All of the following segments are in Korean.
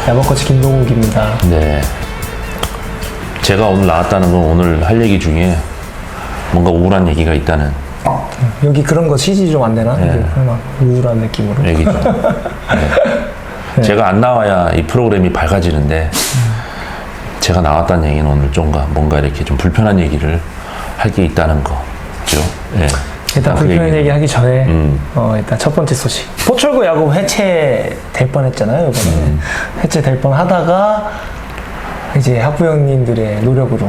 야구코치 김동욱입니다. 네. 제가 오늘 나왔다는 건 오늘 할 얘기 중에 뭔가 우울한 얘기가 있다는 여기 그런 거 CG 좀 안 되나? 네. 이게 막 우울한 느낌으로. 얘기죠. 네. 제가 안 나와야 이 프로그램이 밝아지는데 제가 나왔다는 얘기는 오늘 좀 뭔가 이렇게 좀 불편한 얘기를 할 게 있다는 거죠. 네. 일단 그 불편한 얘기는. 얘기 하기 전에 일단 첫 번째 소식. 포철구 야구 해체될 뻔했잖아요. 이번에 해체될 뻔하다가 이제 학부형님들의 노력으로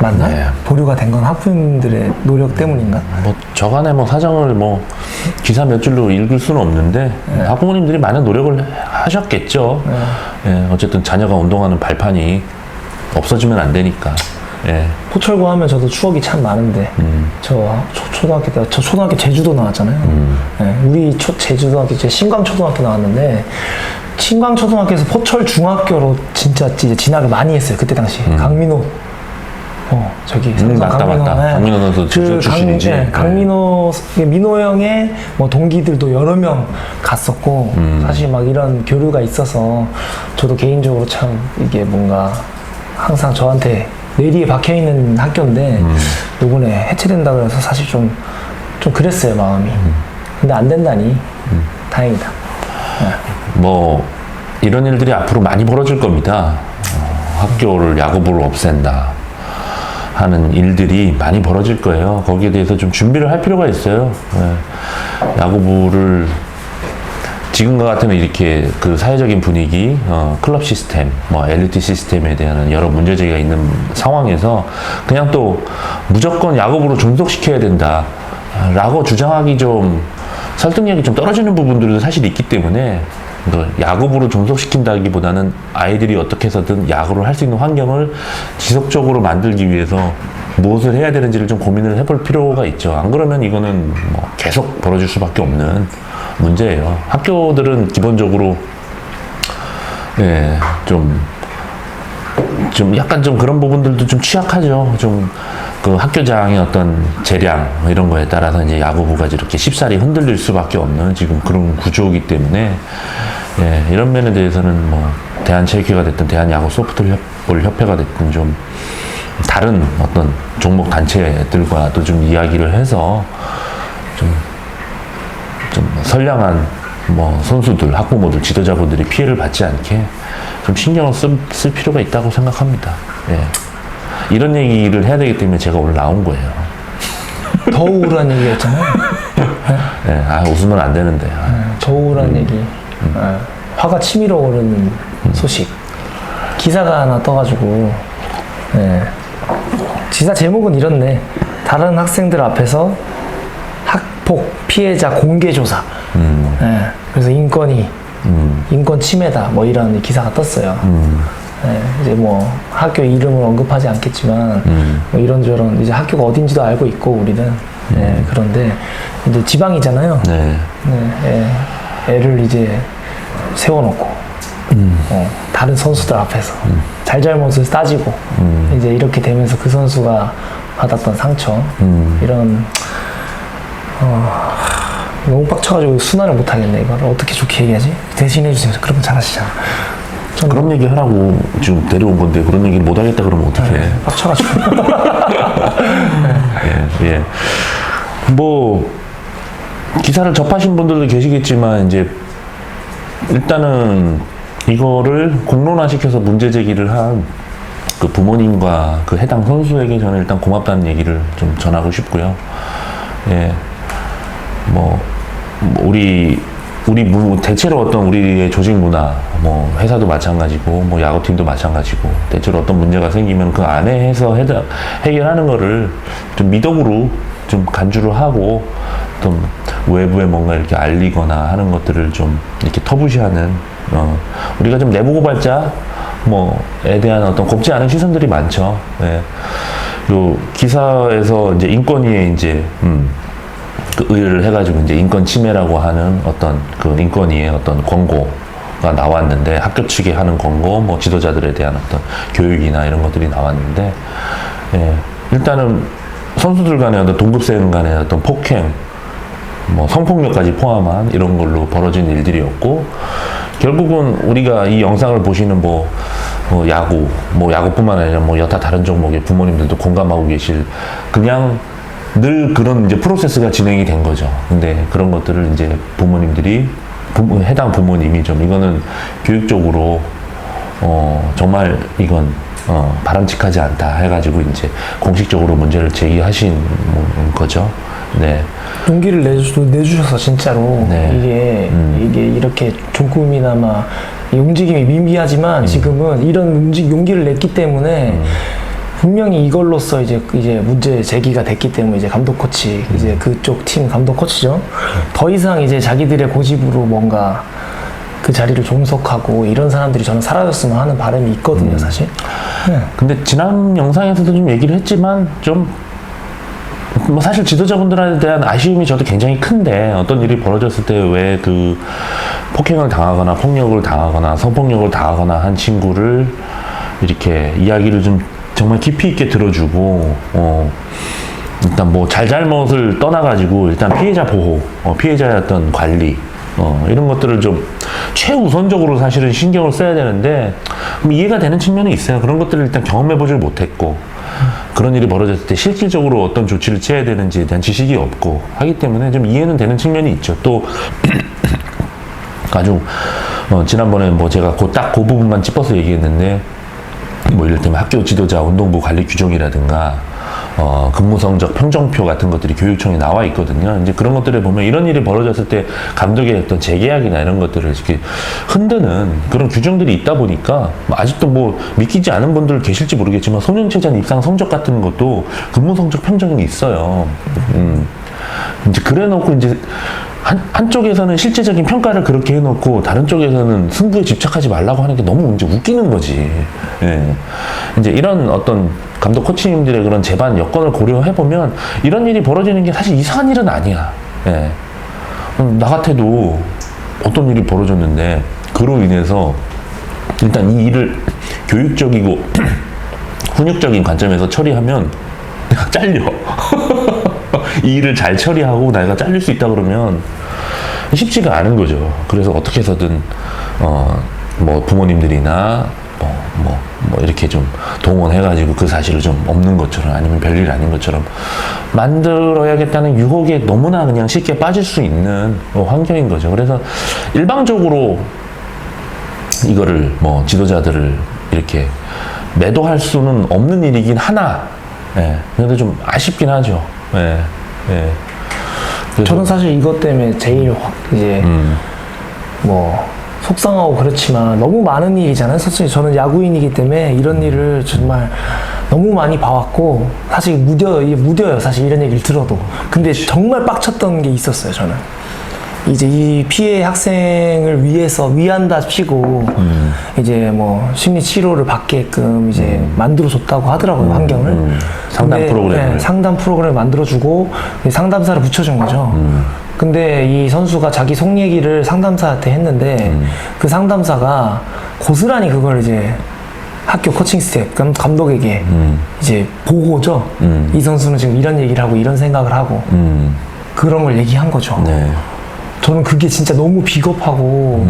맞나? 네. 보류가 된 건 학부형님들의 노력 때문인가? 뭐 저간에 뭐 사정을 뭐 기사 몇 줄로 읽을 수는 없는데 학부모님들이 많은 노력을 하셨겠죠. 예, 어쨌든 자녀가 운동하는 발판이 없어지면 안 되니까. 예. 포철구 하면 저도 추억이 참 많은데 저 초등학교 때 저 초등학교 제주도 나왔잖아요. 예, 우리 제주도학교 제 신광초등학교 나왔는데 신광초등학교에서 포철 중학교로 진짜 이제 진학을 많이 했어요. 그때 당시 강민호 저기 맞다. 강민호 선수 제주 출신이지. 강민호 민호 형의 뭐 동기들도 여러 명 갔었고 사실 막 이런 교류가 있어서 저도 개인적으로 참 이게 뭔가 항상 저한테 뇌리에 박혀 있는 학교인데 이번에 해체된다 그래서 사실 좀 그랬어요 마음이. 근데 안 된다니 다행이다. 뭐 이런 일들이 앞으로 많이 벌어질 겁니다. 학교를 야구부를 없앤다 하는 일들이 많이 벌어질 거예요. 거기에 대해서 좀 준비를 할 필요가 있어요. 야구부를 지금과 같으면 이렇게 그 사회적인 분위기, 클럽 시스템, 뭐 엘리트 시스템에 대한 여러 문제제기가 있는 상황에서 그냥 또 무조건 야구부로 존속시켜야 된다 라고 주장하기 좀 설득력이 좀 떨어지는 부분들도 사실 있기 때문에 야구부로 존속시킨다기보다는 아이들이 어떻게 해서든 야구를 할 수 있는 환경을 지속적으로 만들기 위해서 무엇을 해야 되는지를 좀 고민을 해볼 필요가 있죠. 안 그러면 이거는 뭐 계속 벌어질 수밖에 없는 문제예요. 학교들은 기본적으로 좀 약간 좀 그런 부분들도 좀 취약하죠. 좀 그 학교장의 어떤 재량 이런 거에 따라서 이제 야구부가 이렇게 쉽사리 흔들릴 수밖에 없는 지금 그런 구조이기 때문에 이런 면에 대해서는 뭐 대한체육회가 됐든 대한야구 소프트볼 협회가 됐든 좀 다른 어떤 종목 단체들과도 좀 이야기를 해서 좀 선량한 뭐 선수들, 학부모들, 지도자분들이 피해를 받지 않게 좀 신경을 쓸 필요가 있다고 생각합니다. 이런 얘기를 해야 되기 때문에 제가 오늘 나온 거예요. 더 우울한 얘기였잖아요. 웃으면 안 되는데. 더 우울한 얘기. 화가 치밀어 오르는 소식. 기사가 하나 떠가지고 기사 제목은 이렇네. 다른 학생들 앞에서 학폭 피해자 공개 조사. 그래서 인권 침해다 뭐 이런 기사가 떴어요. 이제 뭐 학교 이름을 언급하지 않겠지만 뭐 이런저런 이제 학교가 어딘지도 알고 있고 우리는 그런데 이제 지방이잖아요. 애를 이제 세워놓고 다른 선수들 앞에서 잘잘못을 따지고 이제 이렇게 되면서 그 선수가 받았던 상처 이런 너무 빡쳐가지고 순환을 못하겠네. 이걸 어떻게 좋게 얘기하지? 대신해주세요. 그런 거 잘하시잖아. 그런 얘기 하라고 지금 데려온 건데 그런 얘기를 못 하겠다 그러면 어떡해. 빡쳐가지고. 뭐 기사를 접하신 분들도 계시겠지만 이제 일단은 이거를 공론화시켜서 문제 제기를 한 그 부모님과 그 해당 선수에게 저는 일단 고맙다는 얘기를 좀 전하고 싶고요. 우리 대체로 어떤 우리의 조직 문화, 뭐 회사도 마찬가지고, 뭐 야구팀도 마찬가지고, 대체로 어떤 문제가 생기면 그 안에서 해결하는 거를 좀 미덕으로 좀 간주를 하고, 좀 외부에 뭔가 이렇게 알리거나 하는 것들을 좀 이렇게 터부시하는, 우리가 좀 내부 고발자, 뭐에 대한 어떤 곱지 않은 시선들이 많죠. 요 기사에서 이제 인권위에 이제 그 의뢰를 해가지고 이제 인권 침해라고 하는 어떤 그 인권위의 어떤 권고가 나왔는데 학교 측에 하는 권고, 뭐 지도자들에 대한 어떤 교육이나 이런 것들이 나왔는데 일단은 선수들 간의 어떤 동급생 간의 어떤 폭행, 뭐 성폭력까지 포함한 이런 걸로 벌어진 일들이었고 결국은 우리가 이 영상을 보시는 야구, 야구뿐만 아니라 여타 다른 종목의 부모님들도 공감하고 계실 그냥 늘 그런 이제 프로세스가 진행이 된 거죠. 근데 그런 것들을 이제 부모님들이 해당 부모님이 좀 이거는 교육적으로 정말 이건 바람직하지 않다 해가지고 이제 공식적으로 문제를 제기하신 거죠. 네. 용기를 내주셔서 진짜로 네. 이게 이렇게 조금이나 막 움직임이 미미하지만 지금은 이런 용기를 냈기 때문에 분명히 이걸로써 이제 문제 제기가 됐기 때문에 이제 감독 코치 이제 그쪽 팀 감독 코치죠. 더 이상 이제 자기들의 고집으로 뭔가 그 자리를 종속하고 이런 사람들이 저는 사라졌으면 하는 바람이 있거든요, 사실. 네. 근데 지난 영상에서도 좀 얘기를 했지만 사실 지도자분들에 대한 아쉬움이 저도 굉장히 큰데 어떤 일이 벌어졌을 때 왜 그 폭행을 당하거나 폭력을 당하거나 성폭력을 당하거나 한 친구를 이렇게 이야기를 좀 정말 깊이 있게 들어주고 일단 잘잘못을 떠나가지고 일단 피해자 보호, 피해자의 어떤 관리 이런 것들을 좀 최우선적으로 사실은 신경을 써야 되는데 이해가 되는 측면이 있어요. 그런 것들을 일단 경험해보질 못했고 그런 일이 벌어졌을 때 실질적으로 어떤 조치를 취해야 되는지에 대한 지식이 없고 하기 때문에 좀 이해는 되는 측면이 있죠. 또 아주 지난번에 제가 딱 그 부분만 짚어서 얘기했는데 이를테면 학교 지도자 운동부 관리 규정이라든가 근무 성적 평정표 같은 것들이 교육청에 나와 있거든요. 이제 그런 것들을 보면 이런 일이 벌어졌을 때 감독의 어떤 재계약이나 이런 것들을 이렇게 흔드는 그런 규정들이 있다 보니까 아직도 믿기지 않은 분들 계실지 모르겠지만 소년체전 입상 성적 같은 것도 근무 성적 평정이 있어요. 이제 그래 놓고 이제 한쪽에서는 실제적인 평가를 그렇게 해놓고 다른 쪽에서는 승부에 집착하지 말라고 하는 게 너무 이제 웃기는 거지. 예. 이제 이런 어떤 감독 코치님들의 그런 재반 여건을 고려해보면 이런 일이 벌어지는 게 사실 이상한 일은 아니야. 예. 나 같아도 어떤 일이 벌어졌는데 그로 인해서 일단 이 일을 교육적이고 훈육적인 관점에서 처리하면 내가 잘려. 이 일을 잘 처리하고 내가 잘릴 수 있다 그러면 쉽지가 않은 거죠. 그래서 어떻게 해서든 부모님들이나 이렇게 좀 동원해가지고 그 사실을 좀 없는 것처럼 아니면 별일 아닌 것처럼 만들어야겠다는 유혹에 너무나 그냥 쉽게 빠질 수 있는 환경인 거죠. 그래서 일방적으로 이거를 지도자들을 이렇게 매도할 수는 없는 일이긴 하나, 예. 근데 좀 아쉽긴 하죠. 예. 예. 저는 사실 이것 때문에 제일 이제 속상하고 그렇지만 너무 많은 일이잖아요. 사실 저는 야구인이기 때문에 이런 일을 정말 너무 많이 봐왔고 사실 무뎌요. 사실 이런 얘기를 들어도. 근데 정말 빡쳤던 게 있었어요. 저는 이제 이 피해 학생을 위해서 위한답시고 이제 심리 치료를 받게끔 이제 만들어줬다고 하더라고요. 환경을. 상담 프로그램을. 네, 상담 프로그램을 만들어주고 상담사를 붙여준 거죠. 근데 이 선수가 자기 속 얘기를 상담사한테 했는데 그 상담사가 고스란히 그걸 이제 학교 코칭 스텝, 감독에게 이제 보고죠. 이 선수는 지금 이런 얘기를 하고 이런 생각을 하고 그런 걸 얘기한 거죠. 네. 저는 그게 진짜 너무 비겁하고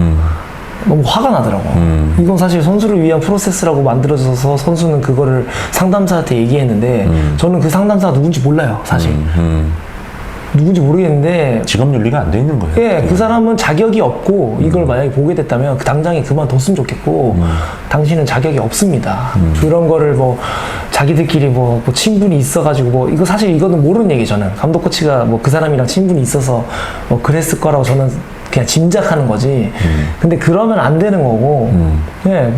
너무 화가 나더라고요. 이건 사실 선수를 위한 프로세스라고 만들어져서 선수는 그거를 상담사한테 얘기했는데 저는 그 상담사가 누군지 몰라요, 사실. 누군지 모르겠는데 직업 윤리가 안 돼 있는 거예요. 예, 그 사람은 자격이 없고 이걸 만약에 보게 됐다면 당장에 그만뒀으면 좋겠고 당신은 자격이 없습니다. 그런 거를 자기들끼리 친분이 있어가지고 이거 사실 이거는 모르는 얘기. 저는 감독 코치가 그 사람이랑 친분이 있어서 그랬을 거라고 저는 그냥 짐작하는 거지. 근데 그러면 안 되는 거고 예,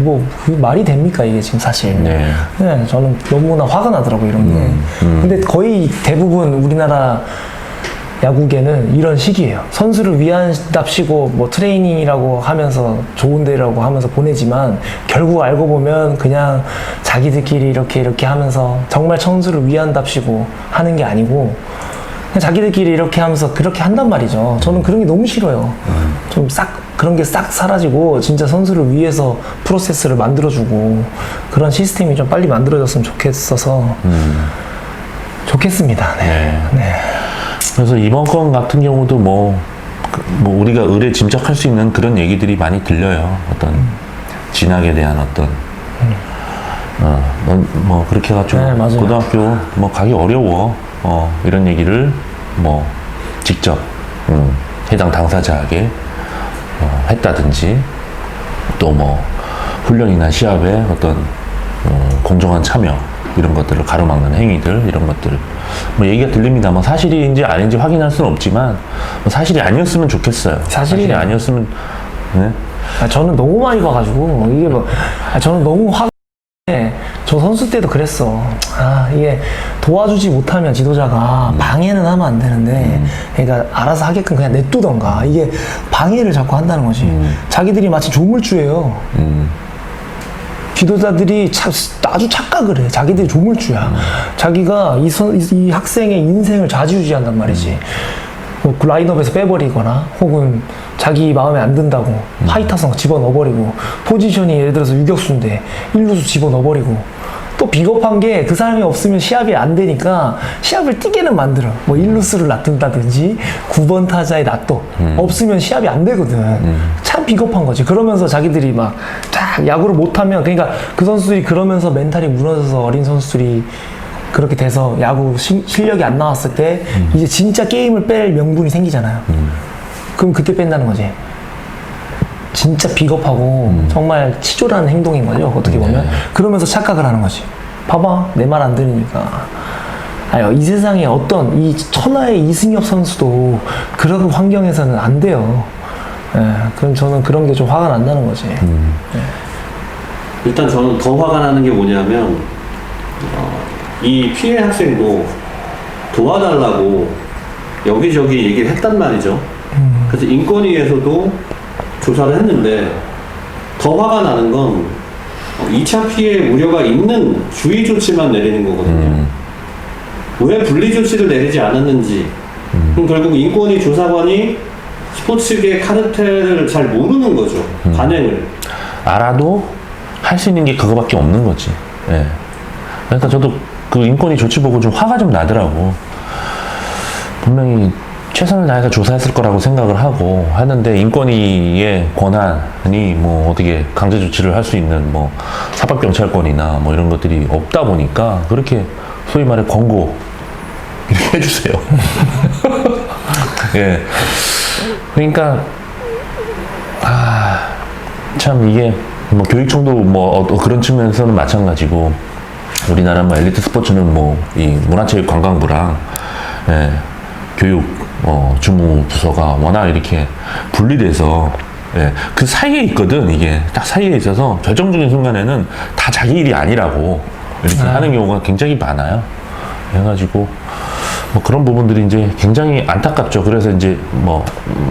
그 말이 됩니까 이게 지금 사실. 네. 예, 저는 너무나 화가 나더라고 이런 게. 근데 거의 대부분 우리나라 야구계는 이런 식이에요. 선수를 위한답시고 트레이닝이라고 하면서 좋은 데라고 하면서 보내지만 결국 알고 보면 그냥 자기들끼리 이렇게 하면서 정말 선수를 위한답시고 하는 게 아니고 그냥 자기들끼리 이렇게 하면서 그렇게 한단 말이죠. 저는 그런 게 너무 싫어요. 좀 그런 게 싹 사라지고 진짜 선수를 위해서 프로세스를 만들어주고 그런 시스템이 좀 빨리 만들어졌으면 좋겠습니다. 네. 네. 네. 그래서 이번 건 같은 경우도 뭐 우리가 의뢰 짐작할 수 있는 그런 얘기들이 많이 들려요. 어떤 진학에 대한 어떤 넌 뭐 그렇게 해가지고 네, 맞아요. 고등학교 뭐 가기 어려워 이런 얘기를 뭐 직접 해당 당사자에게 했다든지 또 뭐 훈련이나 시합에 어떤 공정한 참여 이런 것들을 가로막는 행위들 이런 것들 뭐 얘기가 들립니다. 뭐 사실인지 아닌지 확인할 수는 없지만 뭐 사실이 아니었으면 좋겠어요. 사실이 사실이에요. 아니었으면 네? 저는 너무 많이 봐가지고 이게 뭐 저는 너무 저 선수 때도 그랬어. 이게 도와주지 못하면 지도자가 방해는 하면 안 되는데, 그러니까 알아서 하게끔 그냥 냅두던가. 이게 방해를 자꾸 한다는 거지. 자기들이 마치 조물주예요. 지도자들이 아주 착각을 해. 자기들이 조물주야. 자기가 이 학생의 인생을 좌지우지한단 말이지. 뭐 라인업에서 빼버리거나 혹은 자기 마음에 안 든다고 하이타성 집어넣어버리고 포지션이 예를 들어서 유격수인데 1루수 집어넣어버리고 또 비겁한 게 그 사람이 없으면 시합이 안 되니까 시합을 뛰게는 만들어. 뭐 1루수를 놔둔다든지 9번 타자에 놔둬. 없으면 시합이 안 되거든. 참 비겁한 거지. 그러면서 자기들이 막 딱 야구를 못하면 그러니까 그 선수들이 그러면서 멘탈이 무너져서 어린 선수들이 그렇게 돼서 야구 실력이 안 나왔을 때 이제 진짜 게임을 뺄 명분이 생기잖아요. 그럼 그때 뺀다는 거지. 진짜 비겁하고 정말 치졸한 행동인 거죠. 어떻게 보면. 그러면서 착각을 하는 거지. 봐봐, 내 말 안 들으니까. 이 세상에 어떤 이 천하의 이승엽 선수도 그런 환경에서는 안 돼요. 그럼 저는 그런 게 좀 화가 난다는 거지. 일단 저는 더 화가 나는 게 뭐냐면 이 피해 학생도 도와달라고 여기저기 얘기를 했단 말이죠. 그래서 인권위에서도 조사를 했는데 더 화가 나는 건 2차 피해 우려가 있는 주의 조치만 내리는 거거든요. 왜 분리 조치를 내리지 않았는지 그럼 결국 인권위 조사관이 스포츠계 카르텔을 잘 모르는 거죠. 관행을 알아도 할 수 있는 게 그거밖에 없는 거지. 예. 그러니까 저도 그 인권위 조치 보고 좀 화가 좀 나더라고. 분명히 최선을 다해서 조사했을 거라고 생각을 하고 하는데 인권위의 권한이 뭐 어떻게 강제 조치를 할 수 있는 뭐 사법경찰권이나 뭐 이런 것들이 없다 보니까 그렇게 소위 말해 권고 이렇게 해주세요. 예. 그러니까 참 이게 뭐 교육청도 뭐 그런 측면에서는 마찬가지고 우리나라 뭐 엘리트 스포츠는 뭐 이 문화체육관광부랑 교육 주무 부서가 워낙 이렇게 분리돼서 그 사이에 있거든. 이게 딱 사이에 있어서 결정적인 순간에는 다 자기 일이 아니라고 이렇게 하는 경우가 굉장히 많아요. 그래가지고 뭐 그런 부분들이 이제 굉장히 안타깝죠. 그래서 이제 뭐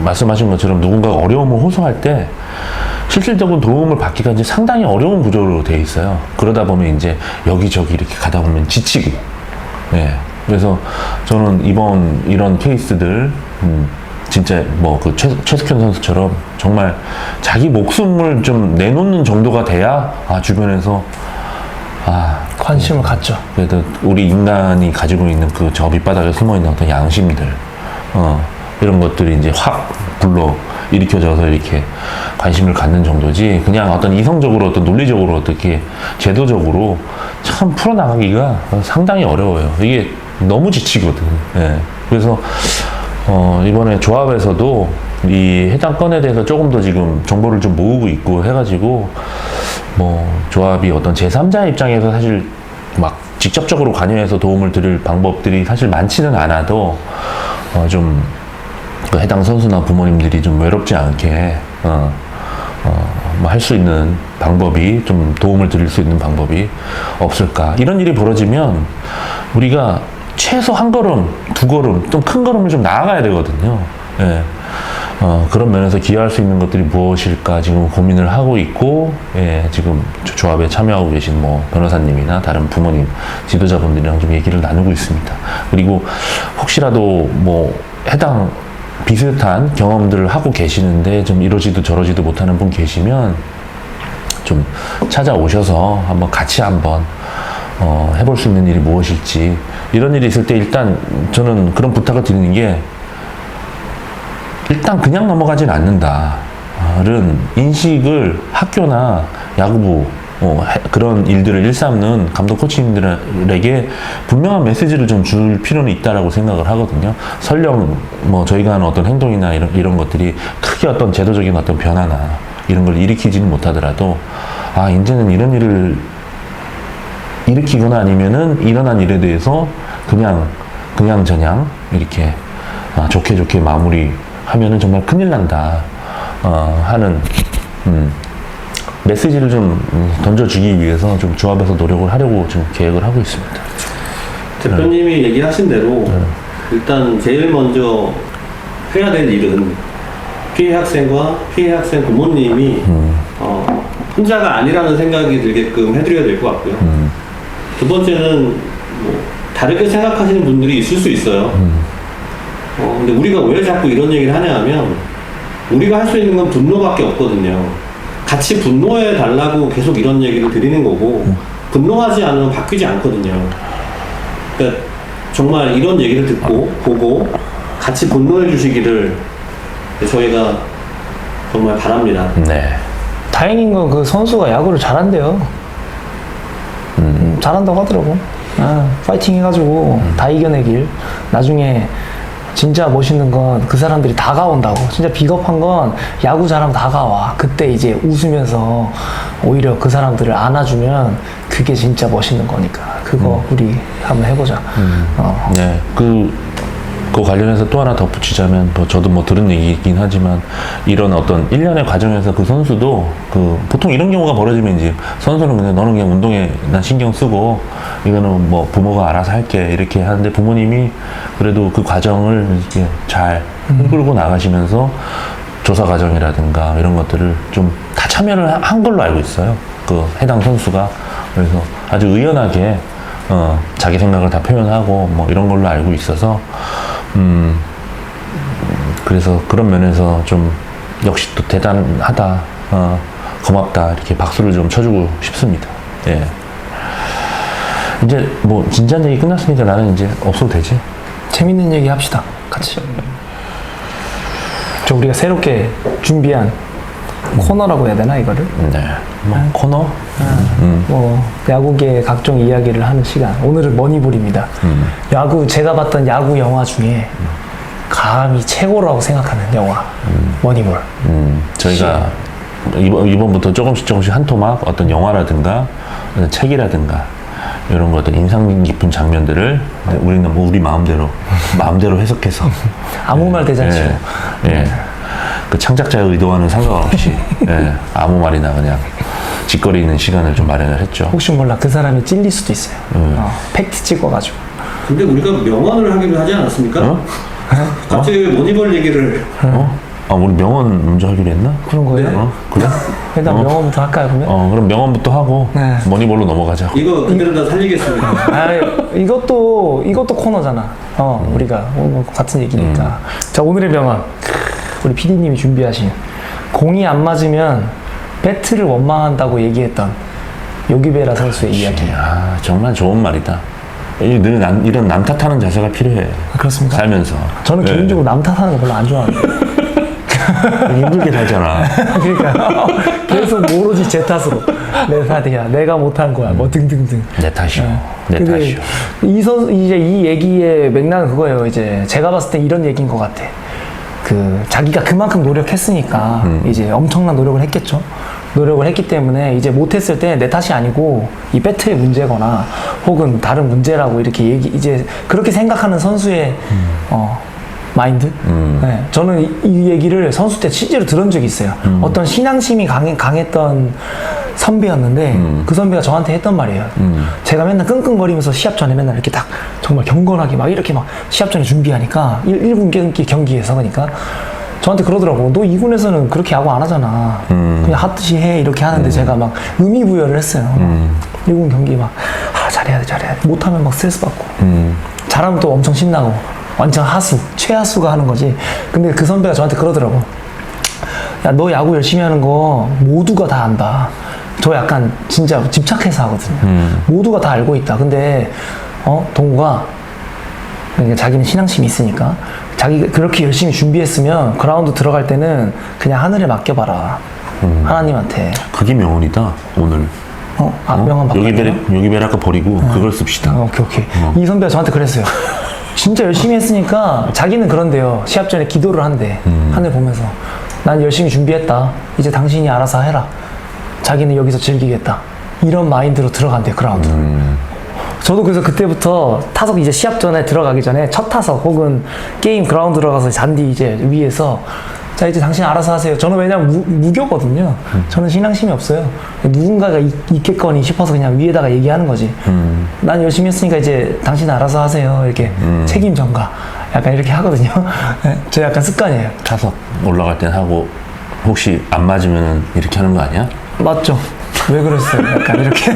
말씀하신 것처럼 누군가가 어려움을 호소할 때 실질적인 도움을 받기가 이제 상당히 어려운 구조로 돼 있어요. 그러다 보면 이제 여기저기 이렇게 가다 보면 지치고, 그래서 저는 이번 이런 케이스들, 진짜 뭐 그 최석현 선수처럼 정말 자기 목숨을 좀 내놓는 정도가 돼야 주변에서 관심을 갖죠. 그래도 우리 인간이 가지고 있는 그 저 밑바닥에 숨어 있는 어떤 양심들, 이런 것들이 이제 확 불러 일으켜져서 이렇게 관심을 갖는 정도지, 그냥 어떤 이성적으로 어떤 논리적으로 어떻게 제도적으로 참 풀어나가기가 상당히 어려워요. 이게 너무 지치거든. 그래서 이번에 조합에서도 이 해당 건에 대해서 조금 더 지금 정보를 좀 모으고 있고 해가지고 뭐 조합이 어떤 제3자 입장에서 사실 막 직접적으로 관여해서 도움을 드릴 방법들이 사실 많지는 않아도 좀 그 해당 선수나 부모님들이 좀 외롭지 않게 뭐 할 수 있는 방법이, 좀 도움을 드릴 수 있는 방법이 없을까. 이런 일이 벌어지면 우리가 최소 한 걸음, 두 걸음, 좀 큰 걸음을 좀 나아가야 되거든요. 그런 면에서 기여할 수 있는 것들이 무엇일까 지금 고민을 하고 있고, 지금 조합에 참여하고 계신 뭐 변호사님이나 다른 부모님, 지도자분들이랑 좀 얘기를 나누고 있습니다. 그리고 혹시라도 뭐 해당 비슷한 경험들을 하고 계시는데 좀 이러지도 저러지도 못하는 분 계시면 좀 찾아오셔서 같이 한번 해볼 수 있는 일이 무엇일지, 이런 일이 있을 때 일단 저는 그런 부탁을 드리는 게, 일단 그냥 넘어가진 않는다는 인식을 학교나 야구부 그런 일들을 일삼는 감독 코치님들에게 분명한 메시지를 좀 줄 필요는 있다라고 생각을 하거든요. 설령 뭐 저희가 하는 어떤 행동이나 이런 것들이 크게 어떤 제도적인 어떤 변화나 이런 걸 일으키지는 못하더라도 이제는 이런 일을 일으키거나 아니면은 일어난 일에 대해서 그냥 이렇게 좋게 마무리하면은 정말 큰일 난다 하는 메시지를 좀 던져주기 위해서 좀 조합해서 노력을 하려고 지금 계획을 하고 있습니다. 대표님이 얘기하신 대로 일단 제일 먼저 해야 될 일은 피해 학생과 피해 학생 부모님이 혼자가 아니라는 생각이 들게끔 해드려야 될 것 같고요. 두 번째는 뭐 다르게 생각하시는 분들이 있을 수 있어요. 근데 우리가 왜 자꾸 이런 얘기를 하냐 하면 우리가 할 수 있는 건 분노밖에 없거든요. 같이 분노해 달라고 계속 이런 얘기를 드리는 거고 분노하지 않으면 바뀌지 않거든요. 그러니까 정말 이런 얘기를 듣고 보고 같이 분노해 주시기를 저희가 정말 바랍니다. 네. 다행인 건 그 선수가 야구를 잘한대요. 잘한다고 하더라고. 파이팅 해가지고 다 이겨내길. 나중에 진짜 멋있는 건 그 사람들이 다가온다고. 진짜 비겁한 건 야구 잘하면 다가와. 그때 이제 웃으면서 오히려 그 사람들을 안아주면 그게 진짜 멋있는 거니까. 그거 우리 한번 해보자. 네. 그 관련해서 또 하나 덧붙이자면, 저도 뭐 들은 얘기이긴 하지만, 이런 어떤 일련의 과정에서 그 선수도, 보통 이런 경우가 벌어지면 이제, 선수는 그냥 너는 그냥 운동에 난 신경 쓰고, 이거는 뭐 부모가 알아서 할게, 이렇게 하는데 부모님이 그래도 그 과정을 이렇게 잘 끌고 나가시면서, 조사 과정이라든가 이런 것들을 좀 다 참여를 한 걸로 알고 있어요. 그 해당 선수가. 그래서 아주 의연하게, 자기 생각을 다 표현하고, 뭐 이런 걸로 알고 있어서, 그래서 그런 면에서 좀 역시 또 대단하다, 고맙다 이렇게 박수를 좀 쳐주고 싶습니다. 예. 이제 뭐 진지한 얘기 끝났으니까 나는 이제 없어도 되지. 재밌는 얘기 합시다. 같이. 저 우리가 새롭게 준비한 코너라고 해야 되나 이거를? 네. 뭐 코너? 뭐 야구계 각종 이야기를 하는 시간. 오늘은 머니볼입니다. 야구 제가 봤던 야구 영화 중에 감히 최고라고 생각하는 영화 머니볼. 저희가 이번부터 조금씩 한 토막 어떤 영화라든가 책이라든가 이런 것들 인상 깊은 장면들을 우리는 뭐 우리 마음대로 해석해서 아무 말 대잔치로. 예. 그 창작자의 의도와는 상관없이 예, 아무 말이나 그냥 짓거리는 시간을 좀 마련을 했죠. 혹시 몰라 그 사람이 찔릴 수도 있어요. 팩트 찍어가지고. 근데 우리가 명언을 하기로 하지 않았습니까? 갑자기 모니볼 얘기를. 우리 명언 먼저 하기로 했나? 그런 거예요? 그래? 일단 명언부터 할까요 그러면? 그럼 명언부터 하고 네. 머니볼로 넘어가자. 이거 그대로 다 살리겠습니다. 이것도 코너잖아. 우리가 뭐 같은 얘기니까. 자 오늘의 명언. 우리 PD님이 준비하신 공이 안 맞으면 배트를 원망한다고 얘기했던 요기베라 선수의 이야기. 정말 좋은 말이다. 늘 이런 남 탓하는 자세가 필요해. 그렇습니까? 살면서. 저는 네. 개인적으로 남 탓하는 거 별로 안 좋아하는데. 힘들게 살잖아. 그러니까 계속 오로지 제 탓으로 내 탓이야, 내가 못한 거야, 뭐 등등등. 내 탓이요. 내 근데 탓이요. 이제 이 얘기의 맥락은 그거예요. 이제 제가 봤을 때 이런 얘기인 것 같아. 자기가 그만큼 노력했으니까 이제 엄청난 노력을 했겠죠. 노력을 했기 때문에 이제 못했을 때 내 탓이 아니고 이 배트의 문제거나 혹은 다른 문제라고 이렇게 이제 그렇게 생각하는 선수의 마인드? 네, 저는 이 얘기를 선수 때 실제로 들은 적이 있어요. 어떤 신앙심이 강했던 선배였는데 그 선배가 저한테 했던 말이에요. 제가 맨날 끙끙거리면서 시합 전에 맨날 이렇게 딱 정말 경건하게 막 이렇게 막 시합 전에 준비하니까 1분 경기에서 그러니까 저한테 그러더라고. 너 2군에서는 그렇게 야구 안 하잖아. 그냥 하듯이 해 이렇게 하는데 제가 막 의미부여를 했어요. 1군 경기 막 잘해야 돼. 못하면 막 스트레스 받고 잘하면 또 엄청 신나고 완전 최하수가 하는 거지. 근데 그 선배가 저한테 그러더라고. 야, 너 야구 열심히 하는 거 모두가 다 안다. 저 약간 진짜 집착해서 하거든요. 모두가 다 알고 있다. 근데 동구가 그러니까 자기는 신앙심이 있으니까 자기가 그렇게 열심히 준비했으면 그라운드 들어갈 때는 그냥 하늘에 맡겨봐라. 하나님한테. 그게 명언이다 오늘. 명언 바꿔요. 여기 아까 버리고 그걸 씁시다. 오케이. 이 선배가 저한테 그랬어요. 진짜 열심히 했으니까 자기는 그런데요. 시합 전에 기도를 한대. 하늘 보면서. 난 열심히 준비했다. 이제 당신이 알아서 해라. 자기는 여기서 즐기겠다. 이런 마인드로 들어간대요, 그라운드. 저도 그래서 그때부터 타석 이제 시합 전에 들어가기 전에 첫 타석 혹은 게임 그라운드 들어가서 잔디 이제 위에서 자 이제 당신 알아서 하세요. 저는 왜냐면 무교거든요. 저는 신앙심이 없어요. 누군가가 있겠거니 싶어서 그냥 위에다가 얘기하는 거지. 난 열심히 했으니까 이제 당신 알아서 하세요. 이렇게 책임 전가 약간 이렇게 하거든요. 네, 저 약간 습관이에요. 타석 올라갈 땐 하고 혹시 안 맞으면 이렇게 하는 거 아니야? 맞죠? 왜 그랬어요? 약간 이렇게.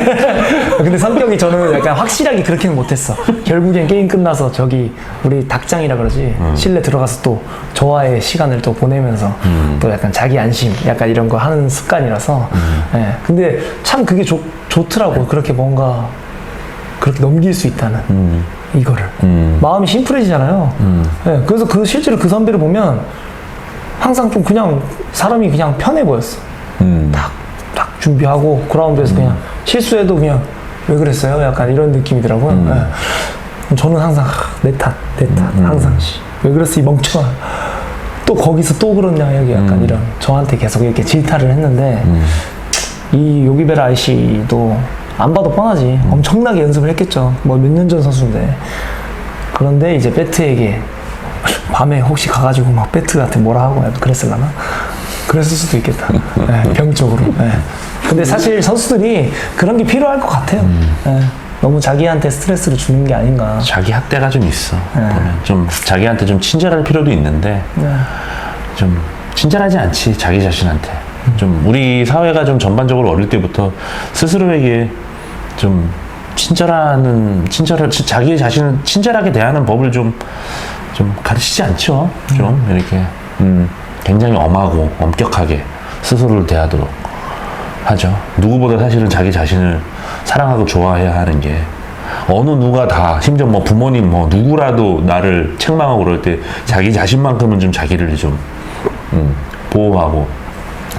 근데 성격이 저는 약간 확실하게 그렇게는 못했어. 결국엔 게임 끝나서 저기 우리 닭장이라 그러지. 실내 들어가서 또 저와의 시간을 또 보내면서 또 약간 자기 안심 약간 이런 거 하는 습관이라서. 예. 근데 참 그게 좋더라고. 그렇게 뭔가 그렇게 넘길 수 있다는 이거를. 마음이 심플해지잖아요. 예. 그래서 실제로 그 선배를 보면 항상 좀 그냥 사람이 그냥 편해 보였어. 딱 준비하고 그라운드에서 그냥 실수해도 그냥 왜 그랬어요? 약간 이런 느낌이더라고요. 네. 저는 항상 내 탓 항상 왜 그랬어 이 멍청아 또 거기서 또 그러냐 여기 약간 이런 저한테 계속 이렇게 질타를 했는데 이 요기베라 아이씨도 안 봐도 뻔하지. 엄청나게 연습을 했겠죠. 뭐 몇 년 전 선수인데. 그런데 이제 배트에게 밤에 혹시 가가지고 막 배트한테 뭐라 하고 약간 그랬을라나? 그랬을 수도 있겠다. 네, 병적으로. 네. 근데 사실 선수들이 그런 게 필요할 것 같아요. 네. 너무 자기한테 스트레스를 주는 게 아닌가. 자기 학대가 좀 있어. 보면 좀 자기한테 좀 친절할 필요도 있는데 좀 친절하지 않지 자기 자신한테. 좀 우리 사회가 좀 전반적으로 어릴 때부터 스스로에게 좀 자기 자신을 친절하게 대하는 법을 좀 가르치지 않죠. 좀 이렇게 굉장히 엄하고 엄격하게 스스로를 대하도록 하죠. 누구보다 사실은 자기 자신을 사랑하고 좋아해야 하는 게 어느 누가 다 심지어 뭐 부모님 뭐 누구라도 나를 책망하고 그럴 때 자기 자신만큼은 좀 자기를 좀 보호하고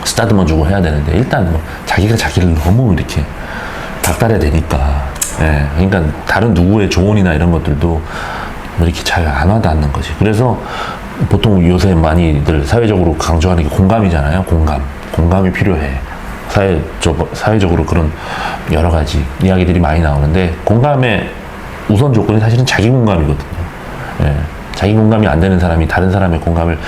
쓰다듬어 주고 해야 되는데 일단 뭐 자기가 자기를 너무 이렇게 닥달해야 되니까 예, 그러니까 다른 누구의 조언이나 이런 것들도 이렇게 잘 안 와닿는 거지. 그래서 보통 요새 많이들 사회적으로 강조하는 게 공감이잖아요. 공감이 필요해. 사회적으로 그런 여러 가지 이야기들이 많이 나오는데 공감의 우선 조건이 사실은 자기 공감이거든요. 예, 자기 공감이 안 되는 사람이 다른 사람의 공감을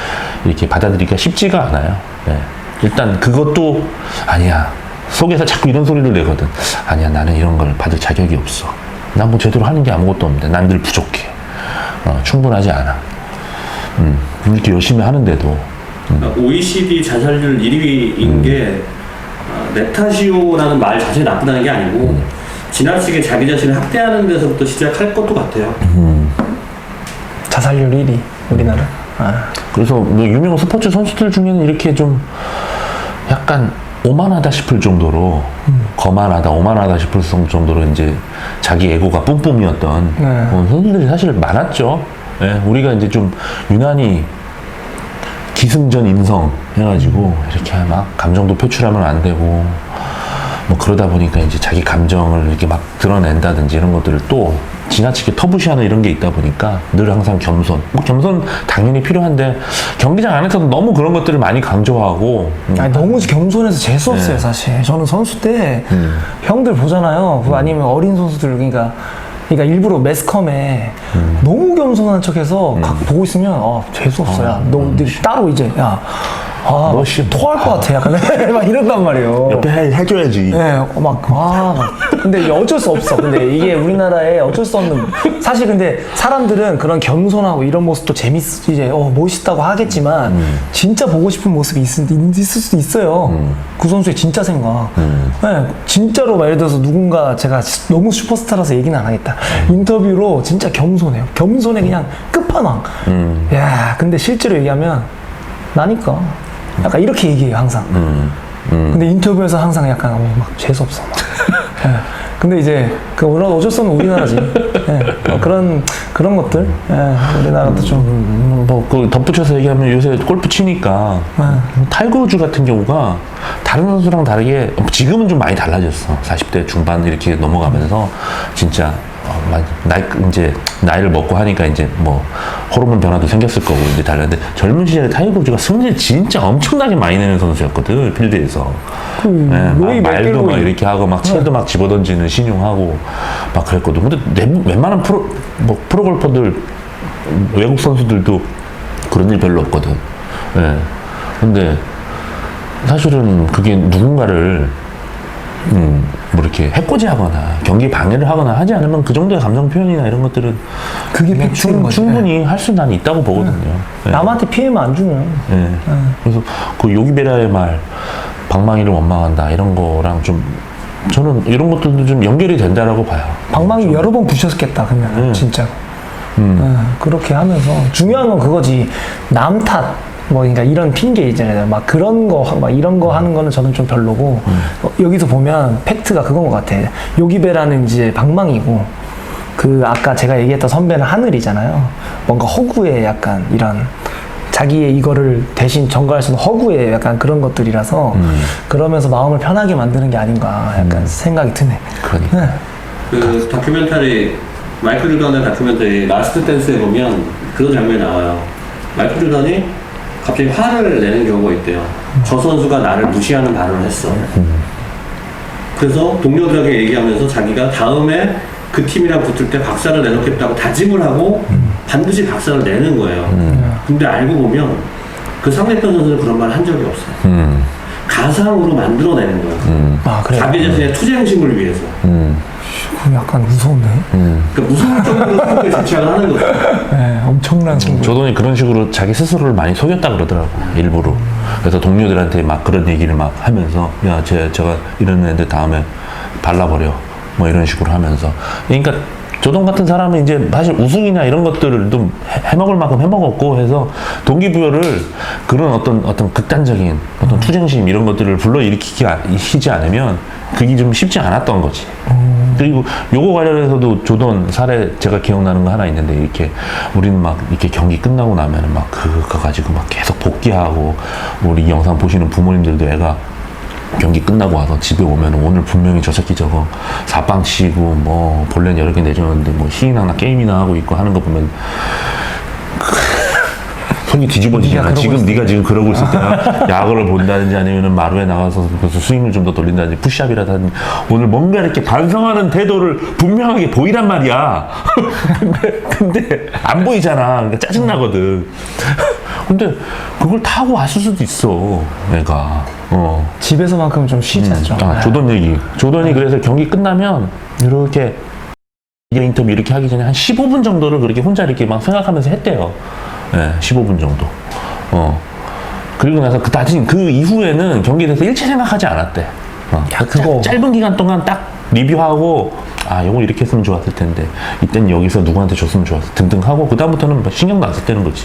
이렇게 받아들이기가 쉽지가 않아요. 예, 일단 그것도 아니야. 속에서 자꾸 이런 소리를 내거든. 아니야, 나는 이런 걸 받을 자격이 없어. 난 뭐 제대로 하는 게 아무것도 없는데 난 늘 부족해. 충분하지 않아. 이렇게 열심히 하는데도 OECD 자살률 1위인 게 내 탓이요라는 말 자체가 나쁘다는 게 아니고 지나치게 자기 자신을 학대하는 데서부터 시작할 것도 같아요. 자살률 1위 우리나라. 그래서 뭐 유명 스포츠 선수들 중에는 이렇게 좀 약간 오만하다 싶을 정도로 거만하다, 오만하다 싶을 정도로 이제 자기 에고가 뿜뿜이었던 그런 선수들이 사실 많았죠. 예, 우리가 이제 좀 유난히 기승전 인성 해가지고 이렇게 막 감정도 표출하면 안 되고 뭐 그러다 보니까 이제 자기 감정을 이렇게 막 드러낸다든지 이런 것들을 또 지나치게 터부시하는 이런 게 있다 보니까 늘 항상 겸손. 뭐 겸손 당연히 필요한데 경기장 안에서도 너무 그런 것들을 많이 강조하고. 아니, 너무 겸손해서 재수 없어요, 사실. 저는 선수 때 형들 보잖아요. 아니면 어린 선수들 그러니까 일부러 매스컴에 너무 겸손한 척해서 보고 있으면 재수 없어. 야, 너 따로 이제 너 토할 것 같아. 약간 막 이런단 말이에요. 옆에 해줘야지. 네, 근데 어쩔 수 없어. 근데 이게 우리나라에 어쩔 수 없는. 사실 근데 사람들은 그런 겸손하고 이런 모습도 이제 멋있다고 하겠지만 진짜 보고 싶은 모습이 있을 수도 있어요. 그 선수의 진짜 생각. 네, 진짜로 예를 들어서 누군가 제가 너무 슈퍼스타라서 얘기는 안 하겠다. 인터뷰로 진짜 겸손해요. 겸손에 그냥 끝판왕. 야, 근데 실제로 얘기하면 나니까. 약간 이렇게 얘기해요, 항상. 근데 인터뷰에서 항상 약간 막 재수없어. 막. 근데 이제 그 어쩔 수 없는 우리나라지. 그런 것들 우리나라도 좀 뭐그 덧붙여서 얘기하면 요새 골프 치니까 타이거 우즈 같은 경우가 다른 선수랑 다르게 지금은 좀 많이 달라졌어. 40대 중반 이렇게 넘어가면서 진짜 이제 나이를 먹고 하니까 이제 뭐 호르몬 변화도 생겼을 거고 이제 달랐는데 젊은 시절에 타이거 우즈가 승리를 진짜 엄청나게 많이 내는 선수였거든 필드에서. 로이 말도 막 맥길로이. 이렇게 하고 막 채도 막 집어던지는 신용하고 막 그랬거든. 근데 웬만한 프로 골퍼들 외국 선수들도 그런 일 별로 없거든. 예. 근데 사실은 그게 누군가를 뭐 이렇게 해코지하거나 경기 방해를 하거나 하지 않으면 그 정도의 감정 표현이나 이런 것들은 그게 그냥 팩트인 거지. 충분히 할 수 난 있다고 보거든요. 예. 남한테 피해만 안 주면. 예. 그래서 그 요기베라의 말 방망이를 원망한다 이런 거랑 좀 저는 이런 것들도 좀 연결이 된다라고 봐요. 방망이 여러 번 부셨겠다 그러면 진짜. 그렇게 하면서 중요한 건 그거지. 남 탓. 뭐, 그러니까 이런 핑계 있잖아요. 막 그런 거, 막 이런 거 하는 거는 저는 좀 별로고, 여기서 보면 팩트가 그건 것 같아. 요기베라는 이제 방망이고, 그 아까 제가 얘기했던 선배는 하늘이잖아요. 뭔가 허구에 약간 이런, 자기의 이거를 대신 전가할 수 있는 허구에 약간 그런 것들이라서, 그러면서 마음을 편하게 만드는 게 아닌가 약간 생각이 드네. 그러니까. 그 다큐멘터리 마이클 조던의 다큐멘터리 라스트 댄스에 보면 그런 장면이 나와요. 마이클 조던이 갑자기 화를 내는 경우가 있대요. 저 선수가 나를 무시하는 발언을 했어. 그래서 동료들에게 얘기하면서 자기가 다음에 그 팀이랑 붙을 때 박살을 내놓겠다고 다짐을 하고 반드시 박살을 내는 거예요. 근데 알고 보면 그 상대편 선수는 그런 말 한 적이 없어요. 가상으로 만들어내는 거예요. 아, 그래요? 자기 자신의 투쟁심을 위해서. 그럼 약간 무서운데? 그러니까 무서울 정도로 그렇게 집착을 하는 거죠. 네, 엄청난 승부. 조던이 그런 식으로 자기 스스로를 많이 속였다 그러더라고 일부러. 그래서 동료들한테 막 그런 얘기를 막 하면서 야 제가 이런 애들 다음에 발라버려 뭐 이런 식으로 하면서 그러니까 조던 같은 사람은 이제 사실 우승이나 이런 것들을 좀 해먹을 만큼 해먹었고 해서 동기부여를 그런 어떤 극단적인 어떤 투쟁심 이런 것들을 불러일으키지 않으면 그게 좀 쉽지 않았던 거지. 그리고 요거 관련해서도 조던 사례 제가 기억나는 거 하나 있는데 이렇게 우리는 막 이렇게 경기 끝나고 나면은 막 그거 가지고 막 계속 복귀하고 우리 이 영상 보시는 부모님들도 애가 경기 끝나고 와서 집에 오면 오늘 분명히 저 새끼 저거 4빵 치고 뭐 본래는 여러 개 내줬는데 뭐 시인하나 게임이나 하고 있고 하는 거 보면 손이 뒤집어지잖아. 네가 지금 그러고 있을 때나 야구를 본다든지 아니면은 마루에 나가서 그래서 스윙을 좀 더 돌린다든지 푸시업이라든지 오늘 뭔가 이렇게 반성하는 태도를 분명하게 보이란 말이야. 근데 안 보이잖아. 그러니까 짜증나거든. 근데 그걸 타고 왔을 수도 있어, 내가. 집에서만큼 좀 쉬자죠. 조던 얘기. 조던이 그래서 경기 끝나면 이렇게 인터뷰 이렇게 하기 전에 한 15분 정도를 그렇게 혼자 이렇게 막 생각하면서 했대요. 네, 15분 정도. 그리고 나서 그 이후에는 경기에 대해서 일체 생각하지 않았대. 그거. 짧은 기간 동안 딱 리뷰하고, 요거 이렇게 했으면 좋았을 텐데, 이땐 여기서 누구한테 줬으면 좋았을 등등 하고, 그다음부터는 뭐 신경도 안 썼다는 거지.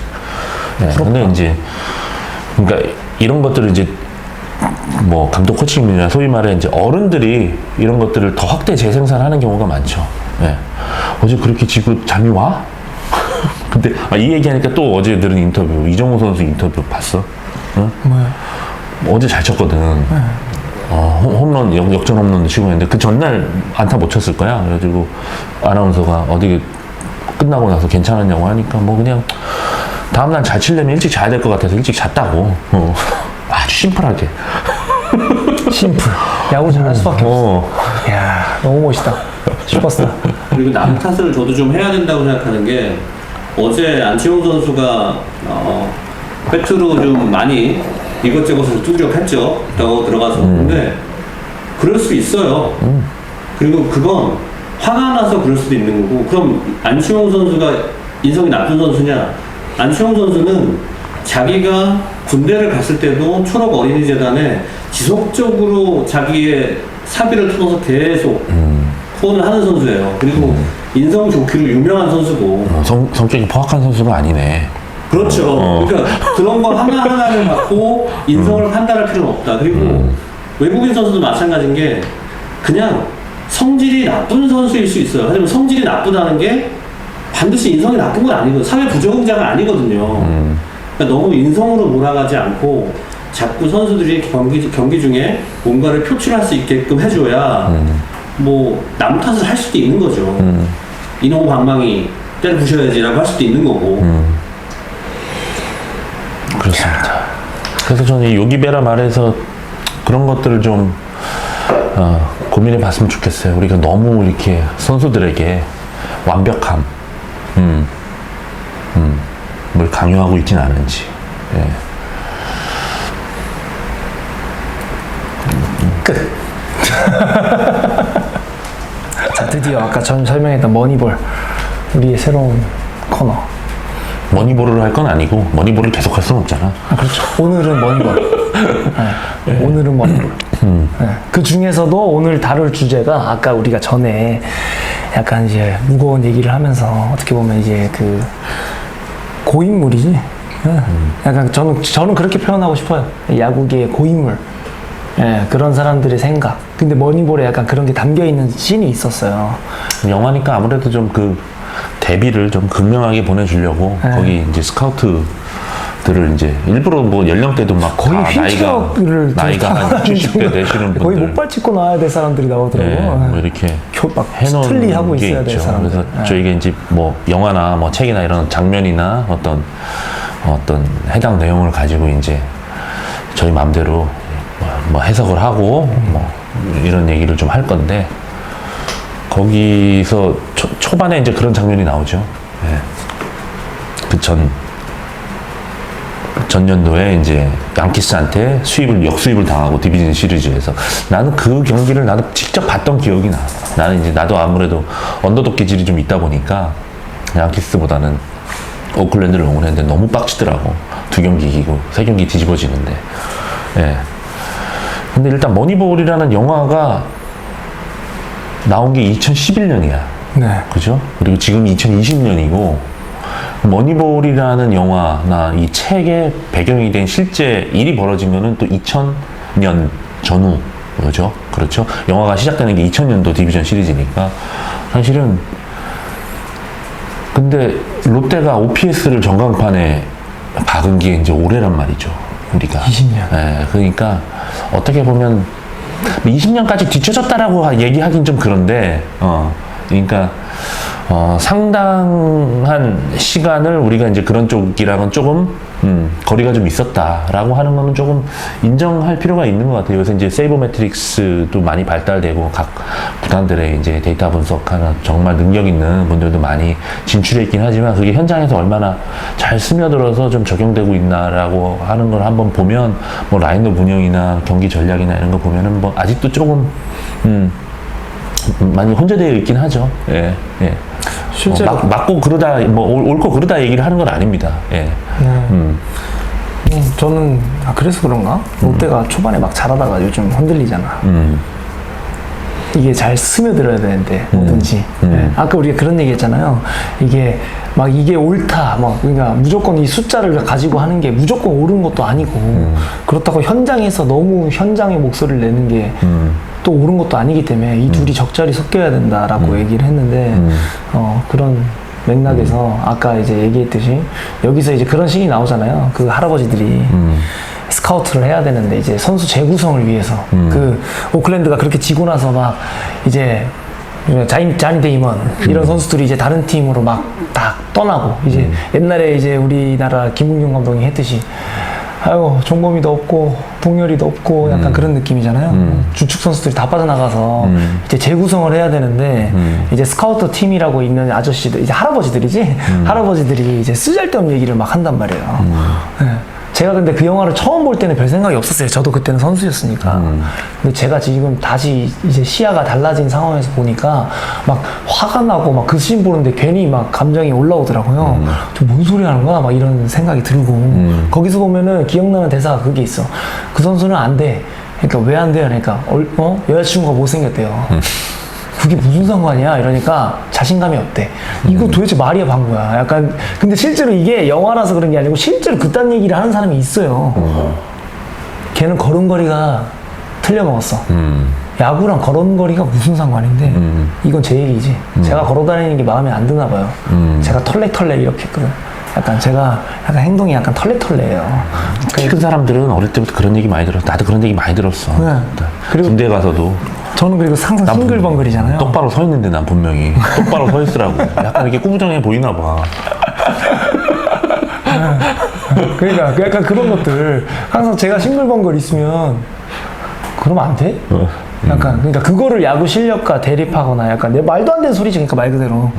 네, 근데 이제, 그러니까 이런 것들을 이제, 뭐, 감독 코칭이나 소위 말해 이제 어른들이 이런 것들을 더 확대 재생산하는 경우가 많죠. 네. 어제 그렇게 지고 잠이 와? 근데 이 얘기하니까 또 어제 들은 인터뷰 이정우 선수 인터뷰 봤어? 응? 뭐야? 어제 잘 쳤거든. 홈런 역전 홈런도 치고 있는데 그 전날 안타 못 쳤을 거야. 그래가지고 아나운서가 어디 끝나고 나서 괜찮았냐고 하니까 뭐 그냥 다음날 잘 치려면 일찍 자야 될 것 같아서 일찍 잤다고. 아주 심플하게. 심플. 야구 잘할 수밖에 없어. 이야, 너무 멋있다. 슈퍼스타. 그리고 남 탓을 저도 좀 해야 된다고 생각하는 게 어제 안치홍 선수가 배트로 좀 많이 이것저것을 뚜드려팼죠. 들어가서. 근데 그럴 수 있어요. 그리고 그건 화가 나서 그럴 수도 있는 거고 그럼 안치홍 선수가 인성이 나쁜 선수냐? 안치홍 선수는 자기가 군대를 갔을 때도 초록 어린이재단에 지속적으로 자기의 사비를 터서 계속 후원을 하는 선수예요. 그리고 인성 좋기로 유명한 선수고. 성격이 포악한 선수가 아니네. 그렇죠. 그러니까 그런 거 하나하나를 갖고 인성을 판단할 필요는 없다. 그리고 외국인 선수도 마찬가지인 게 그냥 성질이 나쁜 선수일 수 있어요. 하지만 성질이 나쁘다는 게 반드시 인성이 나쁜 건 아니거든요. 사회 부적응자가 아니거든요. 그러니까 너무 인성으로 몰아가지 않고 자꾸 선수들이 경기 중에 뭔가를 표출할 수 있게끔 해줘야 뭐 남 탓을 할 수도 있는 거죠. 이놈 방망이 때려 부셔야지라고 할 수도 있는 거고. 그렇습니다. 그래서 저는 이 요기베라 말에서 그런 것들을 좀 고민해 봤으면 좋겠어요. 우리가 너무 이렇게 선수들에게 완벽함, 뭘 강요하고 있진 않은지. 예. 끝. 자, 드디어 아까 전 설명했던 머니볼, 우리의 새로운 코너. 머니볼을 할 건 아니고 머니볼을 계속 할 수는 없잖아. 아, 그렇죠. 오늘은 머니볼. 네. 오늘은 머니볼. 네. 그 중에서도 오늘 다룰 주제가 아까 우리가 전에 약간 이제 무거운 얘기를 하면서 어떻게 보면 이제 그 고인물이지. 네. 약간 저는 그렇게 표현하고 싶어요. 야구계의 고인물. 예, 그런 사람들의 생각. 근데 머니볼에 약간 그런 게 담겨 있는 씬이 있었어요. 영화니까 아무래도 좀 그 대비를 좀 극명하게 보내주려고 거기 이제 스카우트들을 이제 일부러 뭐 연령대도 막 거의 휠체어를 나이가 한 70대 되시는 분들 거의 목발 짚고 나와야 될 사람들이 나오더라고요. 네, 뭐 이렇게 막 해놓은 스틀리하고 게 있어야 될 있죠. 사람들. 그래서 저희가 이제 뭐 영화나 뭐 책이나 이런 장면이나 어떤 해당 내용을 가지고 이제 저희 마음대로 뭐 해석을 하고 뭐 이런 얘기를 좀 할 건데 거기서 초반에 이제 그런 장면이 나오죠. 예. 그 전년도에 이제 양키스한테 역수입을 당하고 디비전 시리즈에서 나는 그 경기를 나도 직접 봤던 기억이 나. 나는 이제 나도 아무래도 언더독 기질이 좀 있다 보니까 양키스보다는 오클랜드를 응원했는데 너무 빡치더라고. 2경기 이기고 3경기 뒤집어지는데. 예. 근데 일단 머니볼이라는 영화가 나온 게 2011년이야. 네. 그죠? 그리고 지금 2020년이고 머니볼이라는 영화나 이 책의 배경이 된 실제 일이 벌어진 거는 또 2000년 전후죠. 그렇죠? 영화가 시작되는 게 2000년도 디비전 시리즈니까 사실은 근데 롯데가 OPS를 전광판에 박은 게 이제 올해란 말이죠. 우리가 20년. 예, 그러니까 어떻게 보면 20년까지 뒤쳐졌다라고 얘기하긴 좀 그런데 그러니까 상당한 시간을 우리가 이제 그런 쪽이랑은 조금 거리가 좀 있었다라고 하는 거는 조금 인정할 필요가 있는 것 같아요. 그래서 이제 세이버 매트릭스도 많이 발달되고 각 구단들의 이제 데이터 분석하는 정말 능력 있는 분들도 많이 진출해 있긴 하지만 그게 현장에서 얼마나 잘 스며들어서 좀 적용되고 있나라고 하는 걸 한번 보면 뭐 라인업 운영이나 경기 전략이나 이런 거 보면은 뭐 아직도 조금 많이 혼재되어 있긴 하죠. 예, 예. 실제로 맞고 그러다 뭐 옳고 그러다 얘기를 하는 건 아닙니다. 예. 저는 그래서 그런가? 롯데가 초반에 막 잘하다가 요즘 흔들리잖아. 이게 잘 스며들어야 되는데 뭐든지. 예. 아까 우리가 그런 얘기했잖아요. 이게 막 이게 옳다, 그러니까 무조건 이 숫자를 가지고 하는 게 무조건 옳은 것도 아니고 그렇다고 현장에서 너무 현장의 목소리를 내는 게 또 옳은 것도 아니기 때문에 이 둘이 적절히 섞여야 된다라고 얘기를 했는데 그런 맥락에서 아까 이제 얘기했듯이 여기서 이제 그런 식이 나오잖아요. 그 할아버지들이 스카우트를 해야 되는데 이제 선수 재구성을 위해서 그 오클랜드가 그렇게 지고 나서 막 이제 자니 데이먼 이런 선수들이 이제 다른 팀으로 막 다 떠나고 이제 옛날에 이제 우리나라 김웅용 감독이 했듯이 아유 종범이도 없고 동열이도 없고 약간 그런 느낌이잖아요. 주축 선수들이 다 빠져나가서 이제 재구성을 해야 되는데 이제 스카우터 팀이라고 있는 아저씨들 이제 할아버지들이지 할아버지들이 이제 쓰잘데없는 얘기를 막 한단 말이에요. 네. 제가 근데 그 영화를 처음 볼 때는 별 생각이 없었어요. 저도 그때는 선수였으니까. 근데 제가 지금 다시 이제 시야가 달라진 상황에서 보니까 막 화가 나고 막 그 씬 보는데 괜히 막 감정이 올라오더라고요. 저 뭔 소리 하는 거야? 막 이런 생각이 들고. 거기서 보면은 기억나는 대사가 그게 있어. 그 선수는 안 돼. 그러니까 왜 안 돼요? 그러니까 여자친구가 못생겼대요. 그게 무슨 상관이야? 이러니까 자신감이 없대. 이거 도대체 말이야 방구야. 약간 근데 실제로 이게 영화라서 그런 게 아니고 실제로 그딴 얘기를 하는 사람이 있어요. 걔는 걸음걸이가 틀려먹었어. 야구랑 걸음걸이가 무슨 상관인데 이건 제 얘기지. 제가 걸어다니는 게 마음에 안 드나 봐요. 제가 털레털레 이렇게 했거든. 약간 제가 약간 행동이 약간 털레털레예요. 키 큰 사람들은 어릴 때부터 그런 얘기 많이 들었어. 나도 그런 얘기 많이 들었어. 네. 그리고 군대 가서도 저는 그리고 항상 싱글벙글이잖아요. 똑바로 서 있는데 난 분명히 똑바로 서 있으라고. 약간 이렇게 꾸부정해 보이나 봐. 그러니까 약간 그런 것들 항상 제가 싱글벙글 있으면 그러면 안 돼? 약간 그러니까 그거를 야구 실력과 대립하거나 약간 내 말도 안 되는 소리지 그러니까 말 그대로.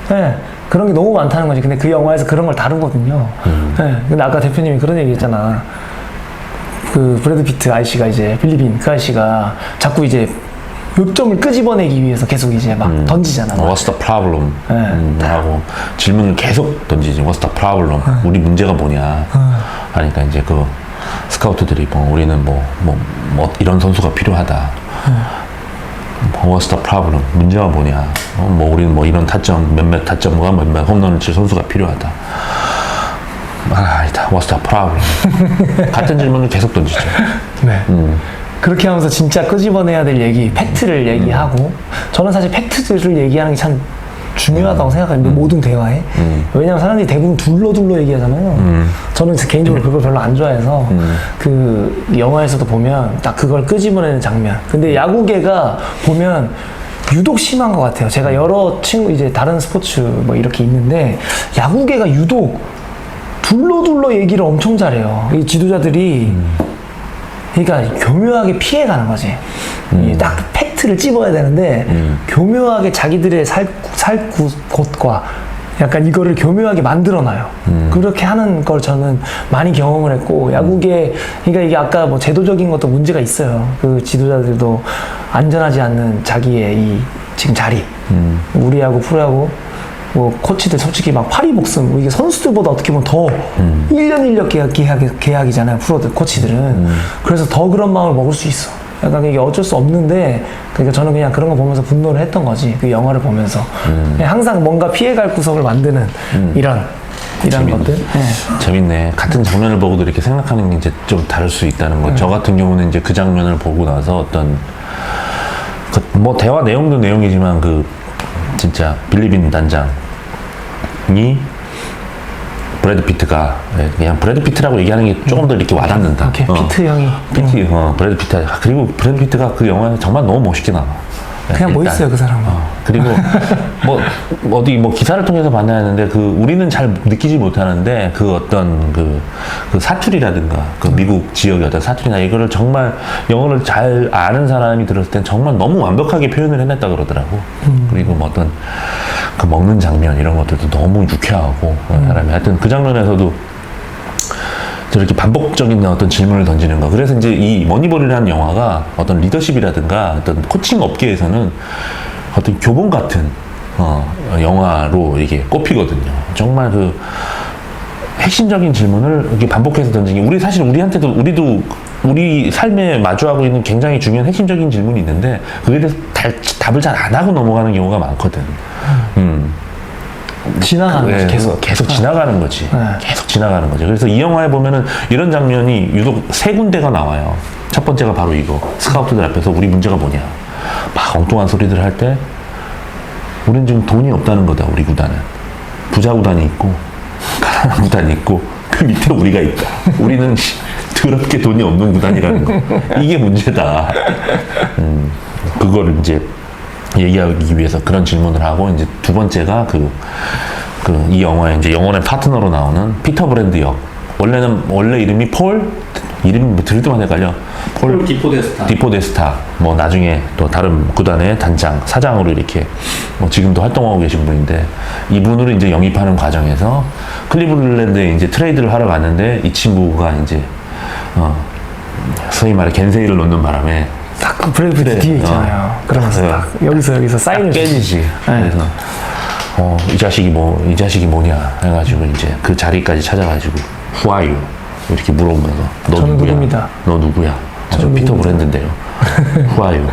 네, 그런 게 너무 많다는 거지. 근데 그 영화에서 그런 걸 다루거든요. 네, 근데 아까 대표님이 그런 얘기 했잖아. 그 브래드 피트 아저씨가 이제 필리핀 그 아저씨가 자꾸 이제 요점을 끄집어내기 위해서 계속 이제 막 던지잖아. 막. What's the problem? 네. 하고 질문을 계속 던지지. What's the problem? 우리 문제가 뭐냐? 하니까 이제 그 스카우트들이 뭐 우리는 뭐 이런 선수가 필요하다. What's the problem? 문제가 뭐냐? 뭐 우리는 뭐 이런 타점 몇몇 타점과 몇몇 홈런을 칠 선수가 필요하다. 아니다. What's the problem? 같은 질문을 계속 던지죠. 네. 그렇게 하면서 진짜 끄집어내야 될 얘기, 팩트를 얘기하고 저는 사실 팩트들을 얘기하는 게 참 중요하다고 생각합니다. 모든 대화에. 왜냐면 사람들이 대부분 둘러 얘기하잖아요. 저는 개인적으로 그걸 별로 안 좋아해서 그 영화에서도 보면 딱 그걸 끄집어내는 장면. 근데 야구계가 보면 유독 심한 것 같아요. 제가 여러 친구 이제 다른 스포츠 뭐 이렇게 있는데 야구계가 유독 둘러 얘기를 엄청 잘해요. 이 지도자들이 그러니까 교묘하게 피해가는 거지. 딱 팩트를 찝어야 되는데 교묘하게 자기들의 살 곳과 약간 이거를 교묘하게 만들어놔요. 그렇게 하는 걸 저는 많이 경험을 했고 야구계 그러니까 이게 아까 뭐 제도적인 것도 문제가 있어요. 그 지도자들도 안전하지 않는 자기의 이 지금 자리. 우리 야구 프로야구 뭐 코치들 솔직히 막 파리복슨 이게 선수들보다 어떻게 보면 더 1년 계약이잖아요. 프로들 코치들은. 그래서 더 그런 마음을 먹을 수 있어. 약간 이게 어쩔 수 없는데 그러니까 저는 그냥 그런 거 보면서 분노를 했던 거지. 그 영화를 보면서 그냥 항상 뭔가 피해갈 구석을 만드는 이런 것들. 네. 재밌네. 같은 장면을 보고도 이렇게 생각하는 게 이제 좀 다를 수 있다는 거. 저 같은 경우는 이제 그 장면을 보고 나서 어떤 뭐 대화 내용도 내용이지만 그 진짜 빌리빈 단장이 브래드 피트가 그냥 브래드 피트라고 얘기하는 게 조금 더 이렇게 와닿는다. 오케이, 피트 형이. 브래드 피트. 그리고 브래드 피트가 그 영화에 정말 너무 멋있게 나와. 그냥 멋있어요, 그 사람은. 그리고 뭐 어디 뭐 기사를 통해서 봤나 했는데 그 우리는 잘 느끼지 못하는데 그 어떤 그 사투리라든가 그 미국 지역의 어떤 사투리나 이거를 정말 영어를 잘 아는 사람이 들었을 땐 정말 너무 완벽하게 표현을 해냈다 그러더라고. 그리고 뭐 어떤 그 먹는 장면 이런 것들도 너무 유쾌하고 사람이 하여튼 그 장면에서도 저렇게 반복적인 어떤 질문을 던지는 거. 그래서 이제 이 머니볼이라는 영화가 어떤 리더십이라든가 어떤 코칭 업계에서는 어떤 교본 같은 영화로 이게 꼽히거든요. 정말 그 핵심적인 질문을 이렇게 반복해서 던지기. 사실 우리한테도 우리 삶에 마주하고 있는 굉장히 중요한 핵심적인 질문이 있는데 그에 대해서 답을 잘 안 하고 넘어가는 경우가 많거든. 지나가는 거지, 계속 지나가는 거지. 계속 지나가는 거죠. 그래서 이 영화에 보면은 이런 장면이 유독 세 군데가 나와요. 첫 번째가 바로 이거. 스카우트들 앞에서 우리 문제가 뭐냐. 막 엉뚱한 소리들을 할 때, 우린 지금 돈이 없다는 거다, 우리 구단은. 부자 구단이 있고, 가난한 구단이 있고, 그 밑에 우리가 있다. 우리는 더럽게 돈이 없는 구단이라는 거. 이게 문제다. 그거를 이제 얘기하기 위해서 그런 질문을 하고, 이제 두 번째가 이 영화에 이제 영원의 파트너로 나오는 피터 브랜드 역. 원래 이름이 이름이 뭐 들을 때만 헷갈려. 폴 디포데스타. 뭐 나중에 또 다른 구단의 단장, 사장으로 이렇게 뭐 지금도 활동하고 계신 분인데 이분을 이제 영입하는 과정에서 클리블랜드에 이제 트레이드를 하러 갔는데 이 친구가 이제 소위 말해 겐세이를 놓는 바람에 딱 그 브래드 피트 뒤에 있잖아요. 그러면서 딱 여기서 사인을 깨지지. 그래서 이 자식이 뭐냐 해가지고 이제 그 자리까지 찾아가지고 Who are you? 이렇게 물어보면서 저는 누굽니다. 너 누구야? 저 피터 브랜드인데요. Who are you?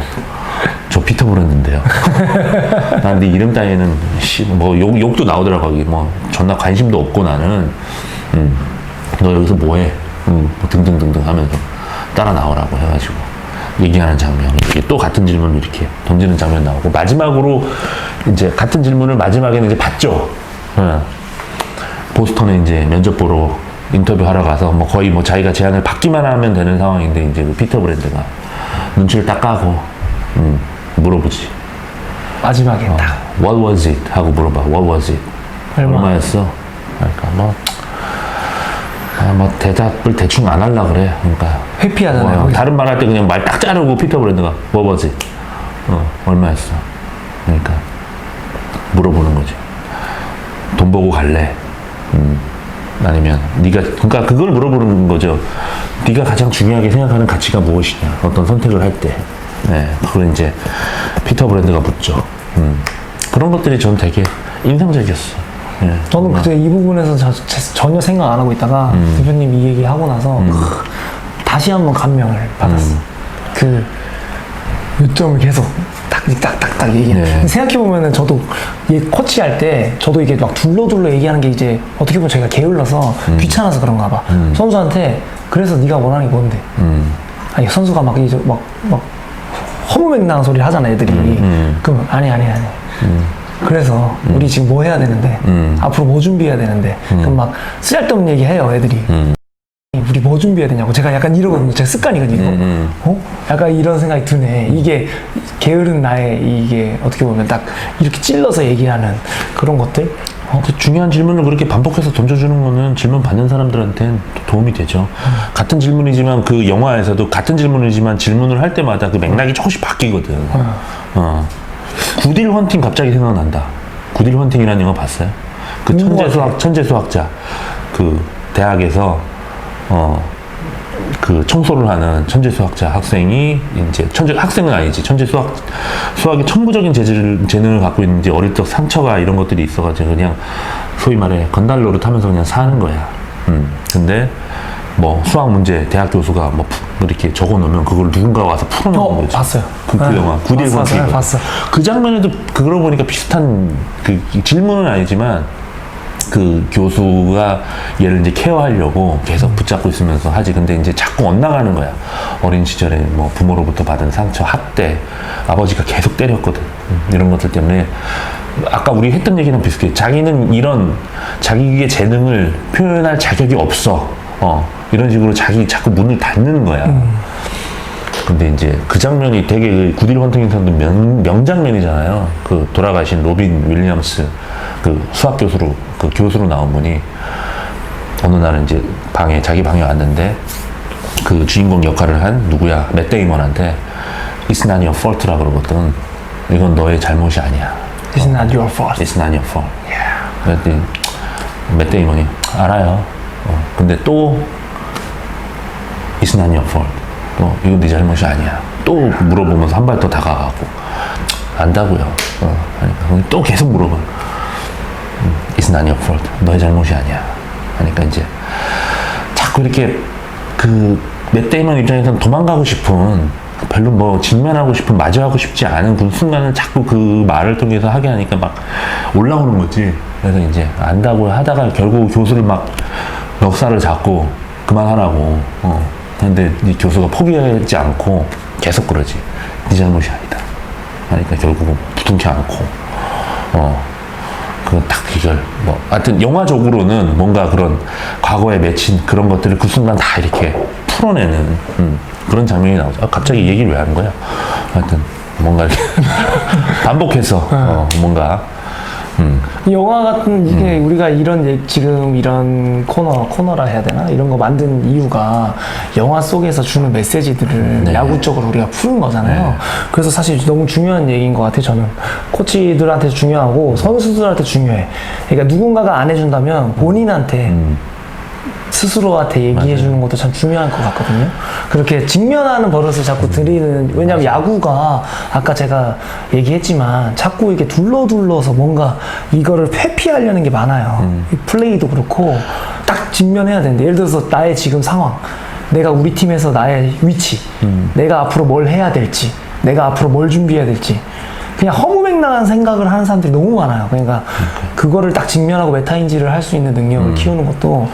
저 피터 브랜드인데요. 난 네 이름 따위는 뭐 욕도 나오더라고. 뭐 존나 관심도 없고 나는 너 여기서 뭐해? 뭐 등등등등 하면서 따라 나오라고 해가지고 얘기하는 장면, 이렇게 또 같은 질문을 이렇게 던지는 장면 나오고, 마지막으로 이제 같은 질문을 마지막에는 이제 받죠. 예. 보스턴에 이제 면접 보러 인터뷰하러 가서 뭐 거의 뭐 자기가 제안을 받기만 하면 되는 상황인데, 이제 그 피터 브랜드가 눈치를 딱 까고 물어보지. 마지막에 딱 What was it? 하고 물어봐. What was it? 얼마였어? 그러니까 뭐 대답을 대충 안 하려 그래. 그러니까 회피하잖아요. 다른 말 할 때 그냥 말 딱 자르고 피터 브랜드가 What was it? 얼마였어? 그러니까 물어보는 거지. 돈 보고 갈래? 아니면 네가, 그러니까 그걸 물어보는 거죠. 네가 가장 중요하게 생각하는 가치가 무엇이냐? 어떤 선택을 할 때. 네, 그걸 이제 피터 브랜드가 묻죠. 그런 것들이 전 되게 인상적이었어. 예. 저는 그때 이 부분에서 전혀 생각 안 하고 있다가 대표님 이 얘기 하고 나서 다시 한번 감명을 받았어. 그 요점을 계속 딱딱딱딱 얘기해. 네. 생각해 보면은 저도 코치할 때 저도 이게 막 둘러둘러 얘기하는 게 이제 어떻게 보면 제가 게을러서 귀찮아서 그런가 봐. 선수한테 그래서 네가 원하는 게 뭔데? 아니 선수가 막 이제 막 허무맹랑한 소리를 하잖아 애들이. 그럼 아니. 그래서 우리 지금 뭐 해야 되는데 앞으로 뭐 준비해야 되는데 그럼 막 쓸데없는 얘기 해요 애들이. 우리 뭐 준비해야 되냐고. 제가 약간 이러거든요. 제 습관이거든요. 약간 이런 생각이 드네. 이게 게으른 나의 이게 어떻게 보면 딱 이렇게 찔러서 얘기하는 그런 것들. 중요한 질문을 그렇게 반복해서 던져주는 거는 질문 받는 사람들한테는 도움이 되죠. 같은 질문이지만 그 영화에서도 같은 질문이지만 질문을 할 때마다 그 맥락이 조금씩 바뀌거든. 구딜 헌팅 갑자기 생각난다. 구딜 헌팅이라는 영화 봤어요? 그 천재 수학자 그 대학에서 그 청소를 하는 천재 수학자 학생이 이제 학생은 아니지 수학에 천부적인 재능을 갖고 있는지 어릴 적 상처가 이런 것들이 있어가지고 그냥 소위 말해 건달노릇 하면서 그냥 사는 거야. 근데 뭐 수학 문제 대학 교수가 뭐 이렇게 적어놓으면 그걸 누군가가 와서 풀어놓는 거지. 봤어요. 그 영화 구딜 헌팅. 봤어. 그 장면에도 그러고 보니까 비슷한 그 질문은 아니지만. 그 교수가 얘를 이제 케어하려고 계속 붙잡고 있으면서 하지. 근데 이제 자꾸 엇나가는 거야. 어린 시절에 뭐 부모로부터 받은 상처, 학대, 아버지가 계속 때렸거든. 이런 것들 때문에 아까 우리 했던 얘기랑 비슷해. 자기는 이런 자기의 재능을 표현할 자격이 없어. 이런 식으로 자꾸 문을 닫는 거야. 근데 이제 그 장면이 되게 구딜 헌팅에서도 명장면이잖아요. 그 돌아가신 로빈 윌리엄스 그 수학 교수로 그 교수로 나온 분이 어느 날은 이제 자기 방에 왔는데 그 주인공 역할을 한 누구야 맷 데이먼한테 It's not your fault라 그러거든. 이건 너의 잘못이 아니야. It's not your fault. It's not your fault. 그랬더니 맷 데이먼이 알아요. 근데 또 It's not your fault. 또 이건 네 잘못이 아니야. 또 물어보면서 한 발 더 다가가고 안다고요. 그러니까 또 계속 물어봐. It's not your fault. 너의 잘못이 아니야. 그러니까 이제 자꾸 이렇게 그 맷 데이먼 입장에서는 도망가고 싶은 별로 뭐 직면하고 싶은 마주하고 싶지 않은 그 순간을 자꾸 그 말을 통해서 하게 하니까 막 올라오는 거지. 그래서 이제 안다고 하다가 결국 교수를 막 멱살을 잡고 그만하라고. 근데 이 교수가 포기하지 않고 계속 그러지. 네 잘못이 아니다. 그러니까 결국은 부둥켜 안고 딱 이걸 하여튼 영화적으로는 뭔가 그런 과거에 맺힌 그런 것들을 그 순간 다 이렇게 풀어내는 그런 장면이 나오죠. 갑자기 얘기를 왜 하는 거야? 하여튼 뭔가 이렇게 반복해서 뭔가 이 영화 같은 이게 우리가 지금 이런 코너라 해야 되나? 이런 거 만든 이유가 영화 속에서 주는 메시지들을 야구적으로 우리가 푸는 거잖아요. 그래서 사실 너무 중요한 얘기인 것 같아요. 저는 코치들한테 중요하고 선수들한테 중요해. 그러니까 누군가가 안 해준다면 본인한테 스스로한테 얘기해 주는 것도 참 중요할 것 같거든요. 그렇게 직면하는 버릇을 자꾸 들이는, 왜냐면 야구가 아까 제가 얘기했지만 자꾸 이렇게 둘러서 뭔가 이거를 회피하려는 게 많아요. 플레이도 그렇고 딱 직면해야 되는데, 예를 들어서 나의 지금 상황, 내가 우리 팀에서 나의 위치, 내가 앞으로 뭘 해야 될지, 내가 앞으로 뭘 준비해야 될지, 그냥 허무맹랑한 생각을 하는 사람들이 너무 많아요. 그러니까 그거를 딱 직면하고 메타인지를 할 수 있는 능력을 키우는 것도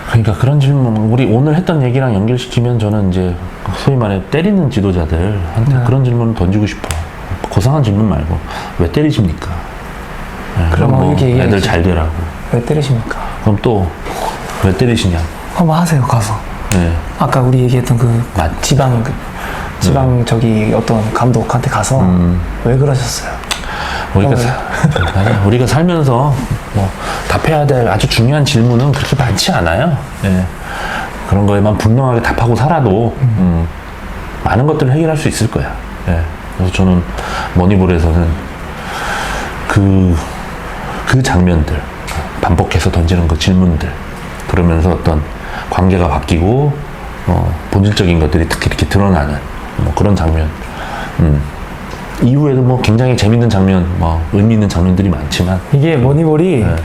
그러니까 그런 질문, 우리 오늘 했던 얘기랑 연결시키면 저는 이제 소위 말해 때리는 지도자들한테 네. 그런 질문을 던지고 싶어. 고상한 질문 말고 왜 때리십니까? 네, 그럼 뭐 이렇게 애들 얘기하겠지. 잘 되라고. 왜 때리십니까? 그럼 또 왜 때리시냐? 한번 하세요, 가서. 네. 아까 우리 얘기했던 그 맞- 지방 저기 어떤 감독한테 가서 왜 그러셨어요? 우리가 살면서 뭐 답해야 될 아주 중요한 질문은 그렇게 많지 않아요. 예. 그런 거에만 분명하게 답하고 살아도 많은 것들을 해결할 수 있을 거야. 예. 그래서 저는 머니볼에서는 그 장면들, 반복해서 던지는 그 질문들, 그러면서 어떤 관계가 바뀌고 본질적인 것들이 특히 이렇게 드러나는 뭐 그런 장면. 이후에도 뭐 굉장히 재밌는 장면, 뭐 의미 있는 장면들이 많지만 이게 머니볼이 네.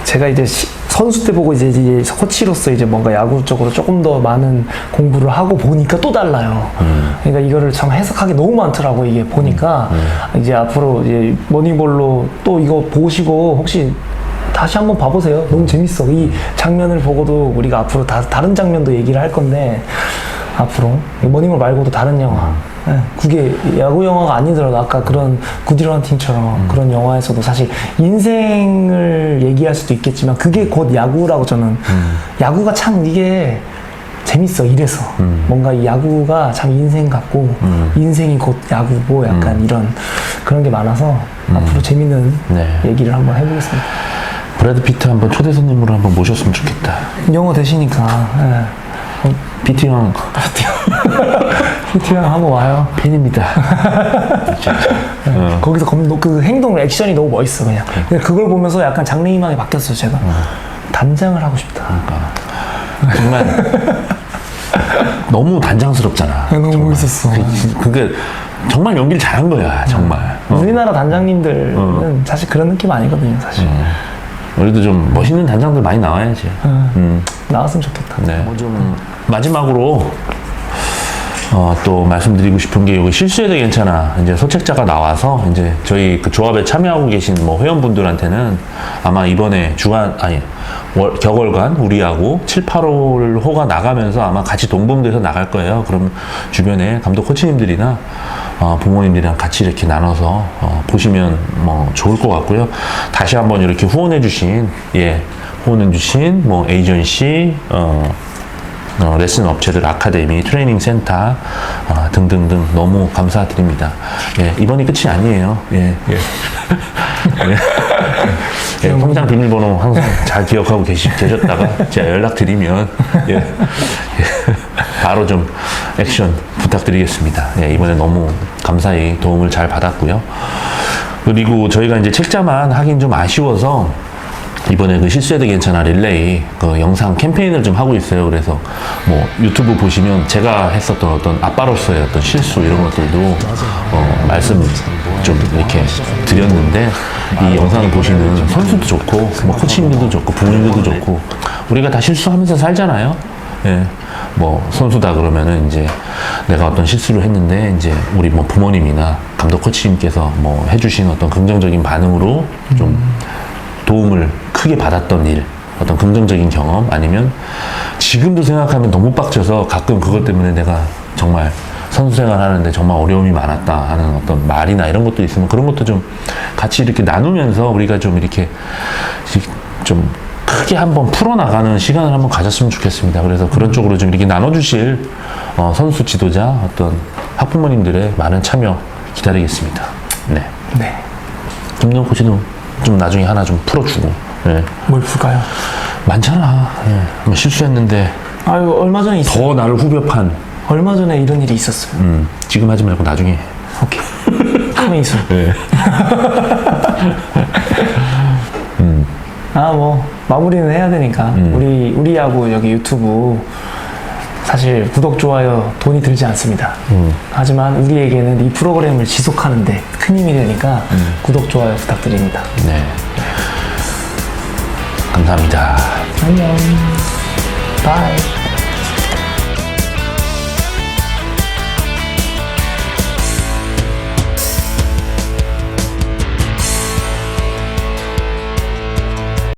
제가 이제 선수 때 보고 이제 코치로서 이제 뭔가 야구 쪽으로 조금 더 많은 공부를 하고 보니까 또 달라요. 그러니까 이거를 참 해석하기 너무 많더라고 이게 보니까 이제 앞으로 이제 머니볼로 또 이거 보시고 혹시 다시 한번 봐보세요. 너무 재밌어. 이 장면을 보고도 우리가 앞으로 다른 장면도 얘기를 할 건데 앞으로 머니볼 말고도 다른 영화. 네, 그게 야구 영화가 아니더라도 아까 그런 굿윌 헌팅처럼 그런 영화에서도 사실 인생을 얘기할 수도 있겠지만 그게 곧 야구라고 저는 야구가 참 이게 재밌어 이래서 뭔가 이 야구가 참 인생 같고 인생이 곧 야구고 약간 이런 그런 게 많아서 앞으로 재밌는 네. 얘기를 한번 해보겠습니다. 브래드 피트 한번 초대 손님으로 한번 모셨으면 좋겠다. 영어 되시니까 피트 형 피트 형 한번 와요. 팬입니다. 거기서 그 행동 액션이 너무 멋있어 그냥. 근데 그걸 보면서 약간 장래희망이 바뀌었어요 제가. 단장을 하고 싶다. 정말 너무 단장스럽잖아. 너무 정말. 멋있었어. 그게 정말 연기를 잘한 거야, 정말. 우리나라 단장님들은 사실 그런 느낌 아니거든요 사실. 우리도 좀 멋있는 단장들 많이 나와야지. 나왔으면 좋겠다. 네. 좀 마지막으로 또 말씀드리고 싶은 게 여기 실수해도 괜찮아. 이제 소책자가 나와서 이제 저희 그 조합에 참여하고 계신 뭐 회원분들한테는 아마 이번에 격월간 우리하고 7, 8월호가 나가면서 아마 같이 동봉돼서 나갈 거예요. 그럼 주변에 감독 코치님들이나 부모님들이랑 같이 이렇게 나눠서 보시면 뭐 좋을 것 같고요. 다시 한번 이렇게 후원해주신 뭐 에이전시, 레슨 업체들, 아카데미, 트레이닝 센터 등등등 너무 감사드립니다. 예, 이번이 끝이 아니에요. 예. 통장 비밀번호 항상 잘 기억하고 계셨다가 제가 연락드리면 바로 좀 액션 부탁드리겠습니다. 예, 이번에 너무 감사히 도움을 잘 받았고요. 그리고 저희가 이제 책자만 하긴 좀 아쉬워서 이번에 그 실수해도 괜찮아 릴레이 그 영상 캠페인을 좀 하고 있어요. 그래서 뭐 유튜브 보시면 제가 했었던 어떤 아빠로서의 어떤 실수 이런 것들도 말씀 좀 이렇게 드렸는데 이 영상을 보시는 선수도 좋고 뭐 코치님들도 좋고 부모님들도 좋고 우리가 다 실수하면서 살잖아요. 예. 뭐 선수다 그러면은 이제 내가 어떤 실수를 했는데 이제 우리 뭐 부모님이나 감독 코치님께서 뭐 해주신 어떤 긍정적인 반응으로 좀 도움을 크게 받았던 일, 어떤 긍정적인 경험, 아니면 지금도 생각하면 너무 빡쳐서 가끔 그것 때문에 내가 정말 선수 생활 하는데 정말 어려움이 많았다 하는 어떤 말이나 이런 것도 있으면 그런 것도 좀 같이 이렇게 나누면서 우리가 좀 이렇게 좀 크게 한번 풀어나가는 시간을 한번 가졌으면 좋겠습니다. 그래서 그런 쪽으로 좀 이렇게 나눠주실 선수 지도자, 어떤 학부모님들의 많은 참여 기다리겠습니다. 네. 네. 김동훈 코치도 좀 나중에 하나 좀 풀어주고. 네. 뭘 풀까요? 많잖아. 네. 뭐 실수했는데 아유 얼마 전에 있어. 더 나를 후벼판. 얼마 전에 이런 일이 있었어요. 지금 하지 말고 나중에. 오케이. 가만히 있어. 네. 뭐 마무리는 해야 되니까 우리 야구 여기 유튜브 사실 구독 좋아요 돈이 들지 않습니다. 하지만 우리에게는 이 프로그램을 지속하는데 큰 힘이 되니까 구독 좋아요 부탁드립니다. 네. 감사합니다. 안녕. 바이.